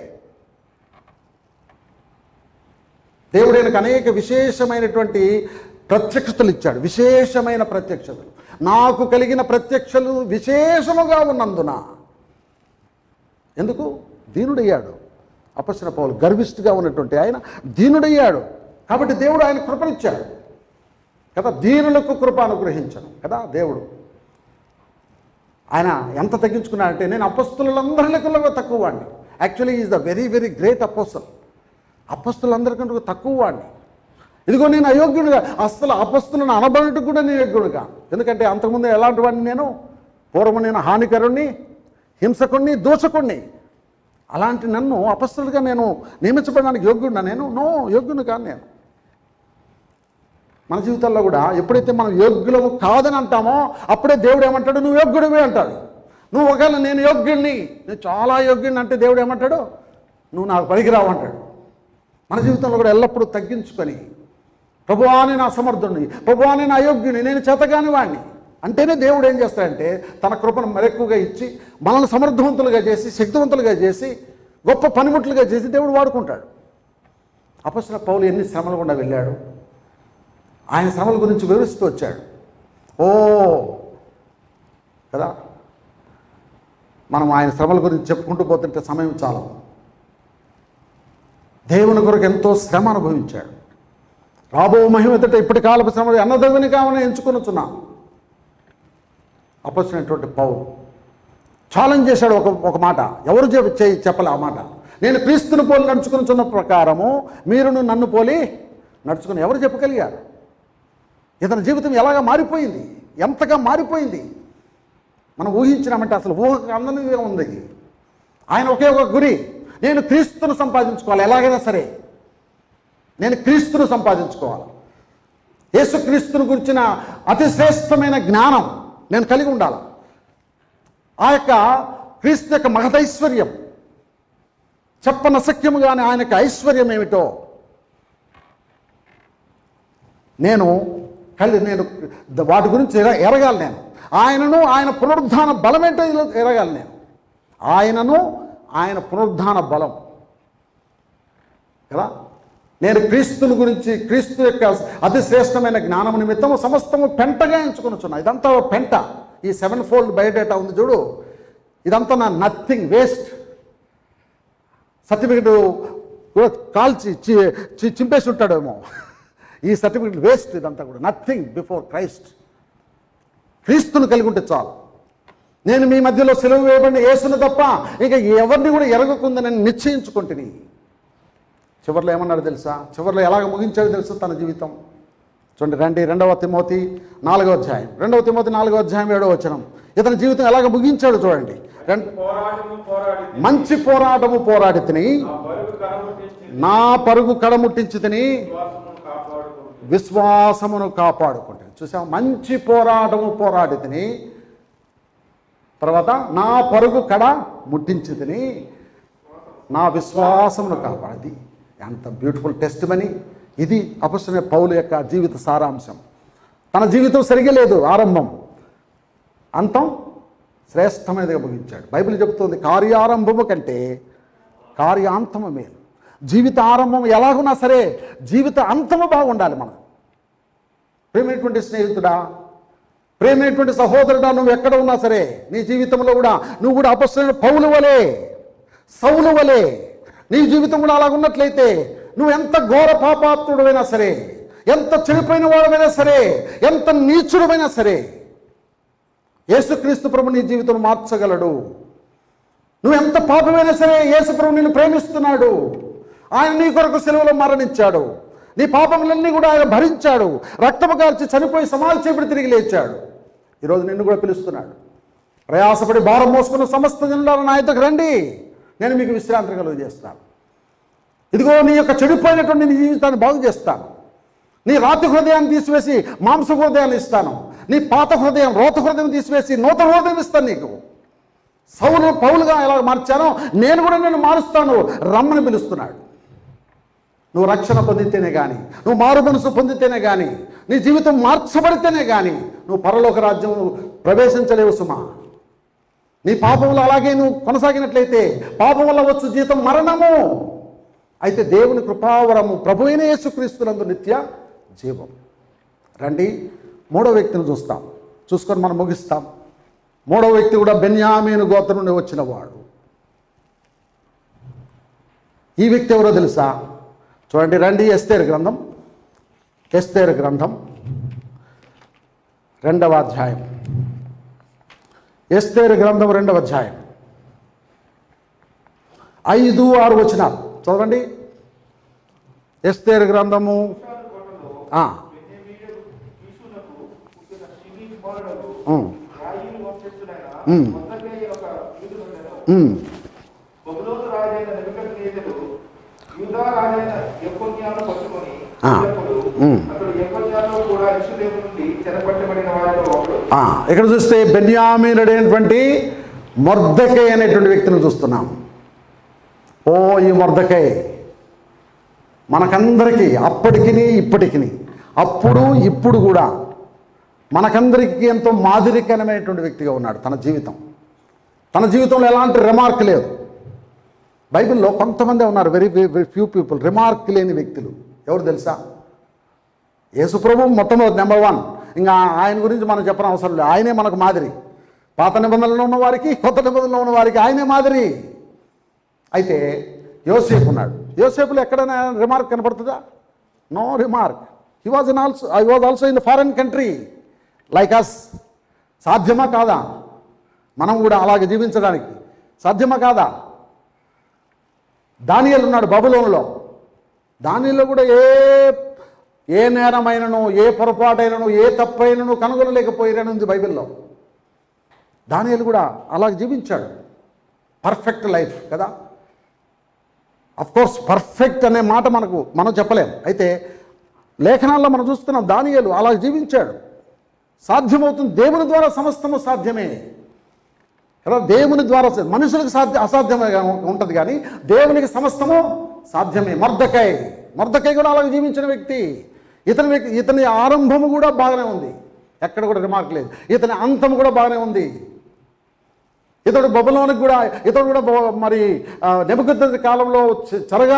[SPEAKER 1] దేవుడు ఆయనకు అనేక విశేషమైనటువంటి ప్రత్యక్షతలు ఇచ్చాడు. విశేషమైన ప్రత్యక్షతలు, నాకు కలిగిన ప్రత్యక్షలు విశేషముగా ఉన్నందున. ఎందుకు? దీనుడయ్యాడు. అపొస్తలుడైన పౌలు గర్విష్ఠుగా ఉన్నటువంటి ఆయన దీనుడయ్యాడు. కాబట్టి దేవుడు ఆయన కృపనిచ్చాడు కదా, దీనులకు కృప అనుగ్రహించను కదా దేవుడు. ఆయన ఎంత తగ్గించుకున్నాడంటే, నేను అపొస్తలులందరి లెక్కలో తక్కువ వాడిని. Actually is the very very great apostle. అపొస్తలులందరికంటే తక్కువ వాడిని. ఇదిగో నేను అయోగ్యుడిగా, అసలు అపొస్తలులను అనబడటం కూడా నేను యోగ్యుడుగా. ఎందుకంటే అంతకుముందు ఎలాంటి వాడిని నేను? పూర్వం నేను హానికరుణ్ణి, హింసకుణ్ణి, దూషకుణ్ణి. అలాంటి నన్ను అపొస్తలుగా నేను నియమించబడడానికి యోగ్యుడినా? నేను యోగ్యుని కాను నేను. మన జీవితాల్లో కూడా ఎప్పుడైతే మనం యోగ్యులము కాదని అంటామో అప్పుడే దేవుడు ఏమంటాడు, నువ్వు యోగ్యుడివి అంటాడు. నువ్వు ఒకవేళ నేను యోగ్యుడిని, నేను చాలా యోగ్యుడిని అంటే దేవుడు ఏమంటాడు, నువ్వు నాకు పనికిరావు అంటాడు. మన జీవితంలో కూడా ఎల్లప్పుడూ తగ్గించుకొని ప్రభువా నేను అసమర్థుడిని, ప్రభువా నేను అయోగ్యుని, నేను చేతగాని వాడిని అంటేనే దేవుడు ఏం చేస్తాడంటే తన కృపను మరెక్కువగా ఇచ్చి మనల్ని సమర్థవంతులుగా చేసి, శక్తివంతులుగా చేసి, గొప్ప పనిముట్లుగా చేసి దేవుడు వాడుకుంటాడు. అపొస్తలుడైన పౌలు ఎన్ని శ్రమలు గుండా వెళ్ళాడు, ఆయన శ్రమల గురించి వివరిస్తూ వచ్చాడు. కదా, మనం ఆయన శ్రమల గురించి చెప్పుకుంటూ పోతుంటే సమయం చాలదు. దేవుని కొరకు ఎంతో శ్రమ అనుభవించాడు. రాబో మహిమ ఎదుట ఇప్పటి కాలపు శ్రమ అన్నదగిన కావాలని ఎంచుకొనుచున్నాం. అపొస్తలుడైనటువంటి పౌలు ఛాలెంజ్ చేశాడు. ఒక మాట ఎవరు చెప్పలే ఆ మాట. నేను క్రీస్తుని పోలి నడుచుకున్న ప్రకారము మీరును నన్ను పోలి నడుచుకుని ఎవరు చెప్పగలిగారు? ఇతని జీవితం ఎలాగా మారిపోయింది, ఎంతగా మారిపోయింది మనం ఊహించినామంటే అసలు ఊహకు అందంగా ఉంది. ఆయన ఒకే ఒక గురి, నేను క్రీస్తును సంపాదించుకోవాలి, ఎలాగైనా సరే నేను క్రీస్తును సంపాదించుకోవాలి. యేసుక్రీస్తుని గురించిన అతి శ్రేష్టమైన జ్ఞానం నేను కలిగి ఉండాలి. ఆ యొక్క క్రీస్తు యొక్క మహదైశ్వర్యం చెప్పనసక్యముగానే ఆయన యొక్క ఐశ్వర్యం ఏమిటో నేను వాటి గురించి ఎరగాలి. నేను ఆయనను, ఆయన పునరుద్ధాన బలం ఏంటో ఎరగాలి. నేను ఆయనను, ఆయన పునరుద్ధాన బలం కదా. నేను క్రీస్తుని గురించి, క్రీస్తు యొక్క అతి శ్రేష్టమైన జ్ఞానము నిమిత్తము సమస్తము పెంటగా ఎంచుకొనుచున్నా. ఇదంతా పెంట. ఈ 7-fold బయోడేటా ఉంది చూడు, ఇదంతా నా నథింగ్, వేస్ట్. సర్టిఫికెట్ కూడా కాల్చి చింపేసి ఉంటాడేమో. ఈ సర్టిఫికెట్ వేస్ట్. ఇదంతా కూడా నథింగ్ బిఫోర్ క్రైస్ట్. క్రీస్తును కలిగి ఉంటే చాలు. నేను మీ మధ్యలో సెలవు వేయబడిన యేసును తప్ప ఇక ఎవరిని కూడా ఎరగకుందని నిశ్చయించుకుంటుని. చివరిలో ఏమన్నాడు తెలుసా? చివరిలో ఎలాగ ముగించాడు తెలుసా తన జీవితం? చూడండి, రండి 2వ తిమోతి 4వ అధ్యాయం, 2వ తిమోతి 4వ అధ్యాయం 7వ వచనం. ఇతని జీవితం ఎలాగ ముగించాడు చూడండి. మంచి పోరాటము పోరాడి తిని, నా పరుగు కడముట్టించి తిని, విశ్వాసమును కాపాడుకుంటే. చూసాం, మంచి పోరాటము పోరాడి తిని, తర్వాత నా పరుగు కడ ముట్టించి తిని, నా విశ్వాసమును కాపాడి. ఎంత బ్యూటిఫుల్ టెస్ట్ మనీ ఇది అపొస్తలుడైన పౌలు యొక్క జీవిత సారాంశం. తన జీవితం సరిగా లేదు, ఆరంభం అంతం శ్రేష్టమైనదిగా ముగించాడు. బైబిల్ చెబుతుంది కార్యారంభము కంటే కార్యాంతము మేలు. జీవిత ఆరంభం ఎలాగున్నా సరే జీవిత అంతము బాగుండాలి. మనం ప్రేమైనటువంటి స్నేహితుడా, ప్రేమైనటువంటి సహోదరుడా, నువ్వు ఎక్కడ ఉన్నా సరే నీ జీవితంలో కూడా నువ్వు కూడా అపొస్తలుడైన పౌలు వలే, సౌలు వలే నీ జీవితం కూడా అలాగున్నట్లయితే నువ్వు ఎంత ఘోర పాపాత్ముడైనా సరే, ఎంత చెడిపోయిన వాడమైనా సరే, ఎంత నీచుడమైనా సరే యేసుక్రీస్తు ప్రభు నీ జీవితం మార్చగలడు. నువ్వు ఎంత పాపమైనా సరే యేసు ప్రభు నిన్ను ప్రేమిస్తున్నాడు. ఆయన నీ కొరకు సిలువలో మరణించాడు. నీ పాపములన్నీ కూడా ఆయన భరించాడు. రక్తము కార్చి చనిపోయి సమాధి చేయబడి తిరిగి లేచాడు. ఈరోజు నిన్ను కూడా పిలుస్తున్నాడు. ప్రయాసపడి భారం మోసుకున్న సమస్త జనులారా నా యొద్దకు రండి, నేను మీకు విశ్రాంతి కలుగు చేస్తాను. ఇదిగో నీ యొక్క చెడిపోయినటువంటి నీ జీవితాన్ని బాగు చేస్తాను. నీ రాతి హృదయాన్ని తీసివేసి మాంస హృదయాన్ని ఇస్తాను. నీ పాత హృదయం, రోత హృదయం తీసివేసి నూతన హృదయం ఇస్తాను నీకు. సౌలు పౌలుగా ఎలా మార్చానో నేను కూడా నేను మారుస్తాను, రమ్మని పిలుస్తున్నాడు. నువ్వు రక్షణ పొందితేనే కానీ, నువ్వు మారు మనసు పొందితేనే కానీ, నీ జీవితం మార్చబడితేనే కానీ నువ్వు పరలోక రాజ్యం ప్రవేశించలేవు సుమా. నీ పాపంలో అలాగే నువ్వు కొనసాగినట్లయితే పాపం వల్ల వచ్చు జీతం మరణము. అయితే దేవుని కృపావరము ప్రభు అయిన యేసుక్రీస్తునందు నిత్య జీవం. రండి 3వ వ్యక్తిని చూసుకొని మనం ముగిస్తాం. 3వ వ్యక్తి కూడా బెన్యామీను గోత్రం నుండి వచ్చిన వాడు. ఈ వ్యక్తి ఎవరో తెలుసా? చూడండి, రండి ఎస్తేరు గ్రంథం 2వ అధ్యాయం. ఎస్తేరు గ్రంథం 2వ అధ్యాయం 5-6 వచనాలు చదవండి. ఎస్తేరు గ్రంథము ఇక్కడ చూస్తే బెన్యామీనుడు అయినటువంటి మొర్దెకై అనేటువంటి వ్యక్తిని చూస్తున్నాం. ఓ ఈ మొర్దెకై మనకందరికీ అప్పటికి ఇప్పటికి, అప్పుడు ఇప్పుడు కూడా మనకందరికీ ఎంతో మాదిరికరమైనటువంటి వ్యక్తిగా ఉన్నాడు. తన జీవితంలో ఎలాంటి రిమార్క్ లేదు. బైబిల్లో కొంతమంది ఉన్నారు, very very few people, remark లేని వ్యక్తులు. ఎవరు తెలుసా? యేసుప్రభు మొట్టమొదటి నెంబర్ 1. ఇంకా ఆయన గురించి మనం చెప్పడం అవసరం లేదు. ఆయనే మనకు మాదిరి. పాత నిబంధనలో ఉన్న వారికి, కొత్త నిబంధనలో ఉన్న వారికి ఆయనే మాదిరి. అయితే యోసేపు ఉన్నాడు. యోసేపులో ఎక్కడైనా రిమార్క్ కనపడుతుందా? No remark. He was also in the foreign country like us. సాధ్యమా కాదా? మనం కూడా అలాగే జీవించడానికి సాధ్యమా కాదా? దానియేలు ఉన్నాడు బబులోనులో. దానిలో కూడా ఏ నేరమైనను, ఏ పొరపాటైనను, ఏ తప్పైనను కనుగొనలేకపోయినను ఉంది బైబిల్లో. దానియేలు కూడా అలాగే జీవించాడు. పర్ఫెక్ట్ లైఫ్ కదా. అఫ్కోర్స్ పర్ఫెక్ట్ అనే మాట మనం చెప్పలేం. అయితే లేఖనాల్లో మనం చూస్తున్నాం దానియేలు అలా జీవించాడు. సాధ్యమవుతుంది. దేవుని ద్వారా సమస్తము సాధ్యమే కదా. దేవుని ద్వారా మనుషులకు అసాధ్యమే ఉంటుంది, కానీ దేవునికి సమస్తము సాధ్యమే. మొర్దెకై కూడా అలాగే జీవించిన వ్యక్తి. ఇతని ఆరంభము కూడా బాగానే ఉంది, ఎక్కడ కూడా రిమార్క్ లేదు. ఇతని అంతం కూడా బాగానే ఉంది. ఇతడు బబులోనికి కూడా మరి నెబుకద్నెజరు కాలంలో చెరగా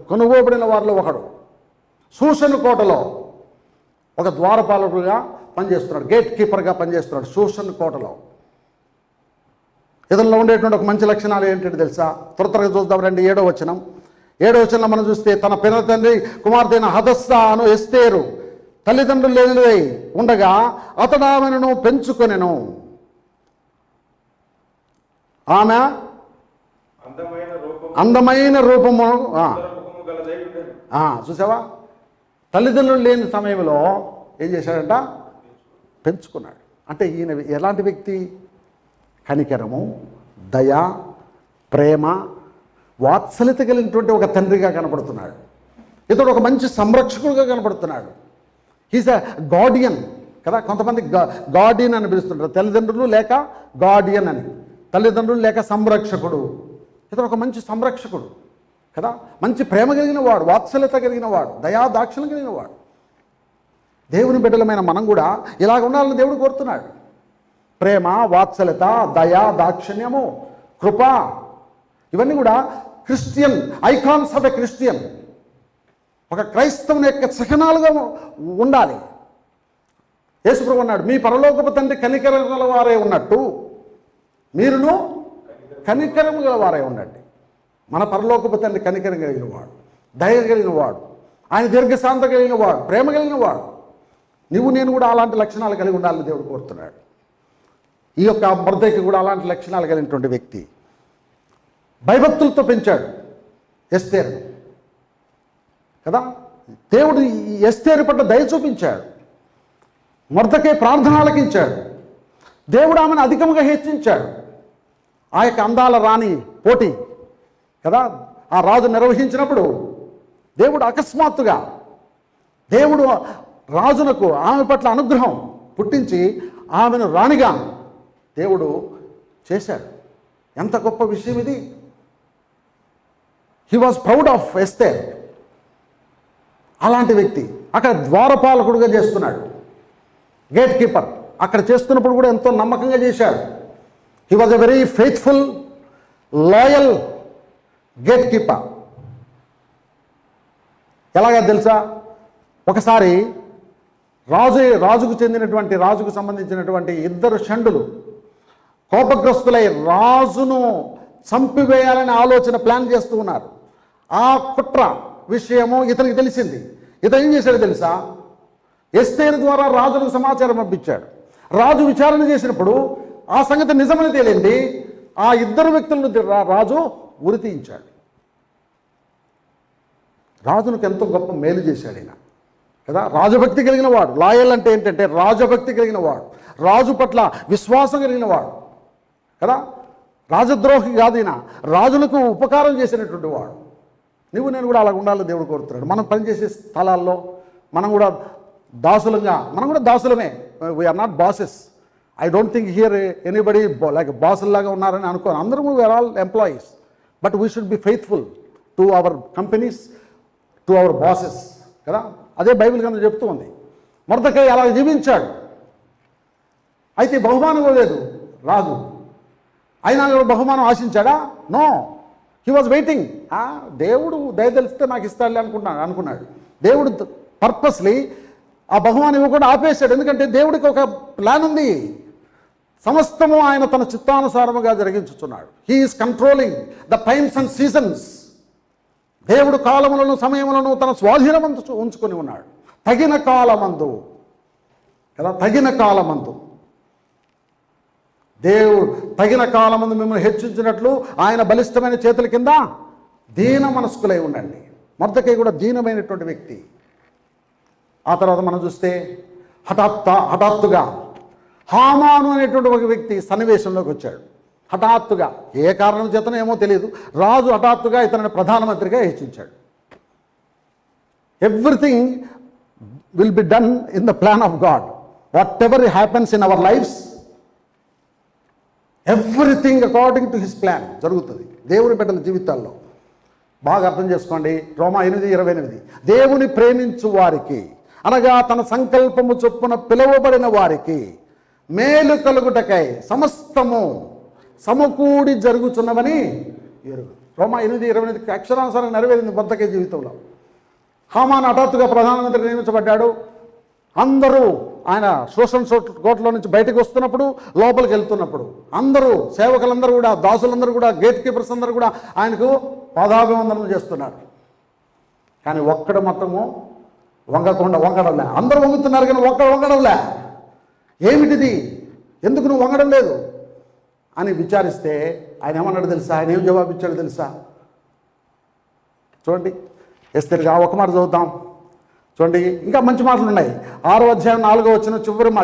[SPEAKER 1] కొనుగోబడిన వారిలో ఒకడు. షూషను కోటలో ఒక ద్వారపాలకుడుగా పనిచేస్తున్నాడు, గేట్ కీపర్గా పనిచేస్తున్నాడు షూషను కోటలో. ఇతనిలో ఉండేటువంటి ఒక మంచి లక్షణాలు ఏంటంటే తెలుసా? త్వరగా చూద్దాం రండి. 7వ వచనంలో మనం చూస్తే, తన పిన తండ్రి కుమార్తె అయిన హదస్సా అను ఎస్తేరు తల్లిదండ్రులు లేనిదై ఉండగా అతడు ఆమెను పెంచుకొనెను. ఆమె అందమైన రూపము చూసావా? తల్లిదండ్రులు లేని సమయంలో ఏం చేశాడంట? పెంచుకున్నాడు. అంటే ఈయన ఎలాంటి వ్యక్తి? కనికరము, దయ, ప్రేమ, వాత్సల్యత కలిగినటువంటి ఒక తండ్రిగా కనపడుతున్నాడు. ఇతడు ఒక మంచి సంరక్షకుడుగా కనపడుతున్నాడు. హీస్ అ గార్డియన్ కదా. కొంతమంది గార్డియన్ అని పిలుస్తుంటారు. తల్లిదండ్రులు లేక గార్డియన్ అని, తల్లిదండ్రులు లేక సంరక్షకుడు. ఇతడు ఒక మంచి సంరక్షకుడు కదా. మంచి ప్రేమ కలిగిన వాడు, వాత్సల్యత కలిగిన వాడు, దయా దాక్షిణ్యం కలిగిన వాడు. దేవుని బిడ్డలమైన మనం కూడా ఇలాగ ఉండాలని దేవుడు కోరుతున్నాడు. ప్రేమ, వాత్సల్యత, దయ, దాక్షిణ్యము, కృప, ఇవన్నీ కూడా Christian icons of a Christian. ఒక క్రైస్తవుని యొక్క చిహ్నాలుగా ఉండాలి. యేసుప్రభు అన్నాడు, మీ పరలోకపు తండ్రి కనికరం గల వారే ఉన్నట్టు మీరును కనికరము గల వారే ఉండండి. మన పరలోకపు తండ్రి కనికరం కలిగిన వాడు, దయ కలిగిన వాడు, ఆయన దీర్ఘశాంత కలిగిన వాడు, ప్రేమ కలిగిన వాడు. నేను కూడా అలాంటి లక్షణాలు కలిగి ఉండాలని దేవుడు కోరుతున్నాడు. ఈ యొక్క మొర్దెకై కూడా అలాంటి లక్షణాలు కలిగినటువంటి వ్యక్తి. భయభక్తులతో పెంచాడు ఎస్తేరు కదా. దేవుడు ఎస్తేరు పట్ల దయ చూపించాడు. మొర్దెకై ప్రార్థన ఆలకించాడు. దేవుడు ఆమెను అధికంగా హెచ్చించాడు. ఆ యొక్క అందాల రాణి పోటీ కదా, ఆ రాజు నిర్వహించినప్పుడు దేవుడు అకస్మాత్తుగా దేవుడు రాజునకు ఆమె పట్ల అనుగ్రహం పుట్టించి ఆమెను రాణిగా దేవుడు చేశాడు. ఎంత గొప్ప విషయం ఇది. He was proud of Esther. అలాంటి వ్యక్తి అక్కడ ద్వారపాలకుడుగా చేస్తున్నాడు, గేట్ కీపర్. అక్కడ చేస్తున్నప్పుడు కూడా ఎంతో నమ్మకంగా చేశాడు. He was a very faithful, loyal gate keeper. ఎలాగా తెలుసా? ఒకసారి రాజుకు సంబంధించినటువంటి 2 షండులు కోపగ్రస్తులై రాజును చంపివేయాలని ప్లాన్ చేస్తూ ఉన్నారు. ఆ కుట్ర విషయము ఇతనికి తెలిసింది. ఇతను ఏం చేశాడు తెలుసా? ఎస్తేరు ద్వారా రాజుకు సమాచారం పంపించాడు. రాజు విచారణ చేసినప్పుడు ఆ సంగతి నిజమని తేలింది. ఆ 2 వ్యక్తులను రాజు ఉరి తీయించాడు. రాజునికి ఎంతో గొప్ప మేలు చేశాడు ఈయన కదా. రాజభక్తి కలిగిన వాడు. లాయల్ అంటే ఏంటంటే రాజభక్తి కలిగిన వాడు, రాజు పట్ల విశ్వాసం కలిగిన వాడు కదా. రాజద్రోహి కాదు ఈయన, రాజులకు ఉపకారం చేసినటువంటి వాడు. నేను కూడా అలా ఉండాలని దేవుడు కోరుతున్నాడు. మనం పనిచేసే స్థలాల్లో మనం కూడా దాసులమే. We are not bosses. I don't think here anybody like బాసుల్లాగా ఉన్నారని అనుకోను. అందరూ we are all employees. But we should be faithful to our companies, to our bosses కదా. అదే బైబిల్ కింద చెప్తూ ఉంది. మొర్దెకై అలా జీవించాడు. అయితే బహుమానం లేదు రాజు. అయినా బహుమానం ఆశించాడా? No, he was waiting. దేవుడు దయ తెలిస్తే నాకు ఇస్తాడులే అనుకున్నాడు. దేవుడు పర్పస్లీ ఆ బహుమానం ఇవ్వకుండా ఆపేశాడు. ఎందుకంటే దేవుడికి ఒక ప్లాన్ ఉంది. సమస్తము ఆయన తన చిత్తానుసారముగా జరిగించుచున్నాడు. He is controlling the times and seasons. దేవుడు కాలములను సమయములను తన స్వాధీనమందు ఉంచుకొని ఉన్నాడు. తగిన కాలమందు కదా, తగిన కాలమందు దేవుడు తగిన కాలమందు మిమ్మల్ని హెచ్చించినట్లు ఆయన బలిష్టమైన చేతుల కింద దీన మనస్కులై ఉండండి. మొర్దెకై కూడా దీనమైనటువంటి వ్యక్తి. ఆ తర్వాత మనం చూస్తే హఠాత్తుగా హామాను అనేటువంటి ఒక వ్యక్తి సన్నివేశంలోకి వచ్చాడు. హఠాత్తుగా ఏ కారణం చేతనో ఏమో తెలియదు, రాజు హఠాత్తుగా ఇతనిని ప్రధానమంత్రిగా హెచ్చించాడు. Everything will be done in the plan of God. Whatever happens in our lifes, everything according to his plan జరుగుతుంది దేవుని బిడ్డల జీవితాల్లో. బాగా అర్థం చేసుకోండి. రోమా 8:28, దేవుని ప్రేమించు వారికి అనగా తన సంకల్పము చొప్పున పిలువబడిన వారికి మేలు కలుగుటకై సమస్తము సమకూడి జరుగుతున్నవని ఎరుగు. రోమా 8:28 అక్షరానుసారం నెరవేరింది మొర్దెకై జీవితంలో. హామాను హఠాత్తుగా ప్రధానమంత్రి నియమించబడ్డాడు. అందరూ ఆయన శోషణ కోటలో నుంచి బయటకు వస్తున్నప్పుడు, లోపలికి వెళ్తున్నప్పుడు అందరూ సేవకులందరూ కూడా, దాసులందరూ కూడా, గేట్ కీపర్స్ అందరూ కూడా ఆయనకు పాదాభివందనం చేస్తున్నారు. కానీ ఒక్కడు మొత్తము వంగడంలే. అందరూ వంగుతున్నారు కానీ ఒక్కడు వంగడంలే. ఏమిటిది, ఎందుకు నువ్వు వంగడం లేదు అని విచారిస్తే ఆయన ఏమన్నాడు తెలుసా? ఆయన ఏం జవాబిచ్చాడు తెలుసా? చూడండి, ఎస్తేరుగా ఒక మాట చదువుతాం. చూడండి, ఇంకా మంచి మాటలు ఉన్నాయి. 6వ అధ్యాయం 4వ వచనం చివరి మాట.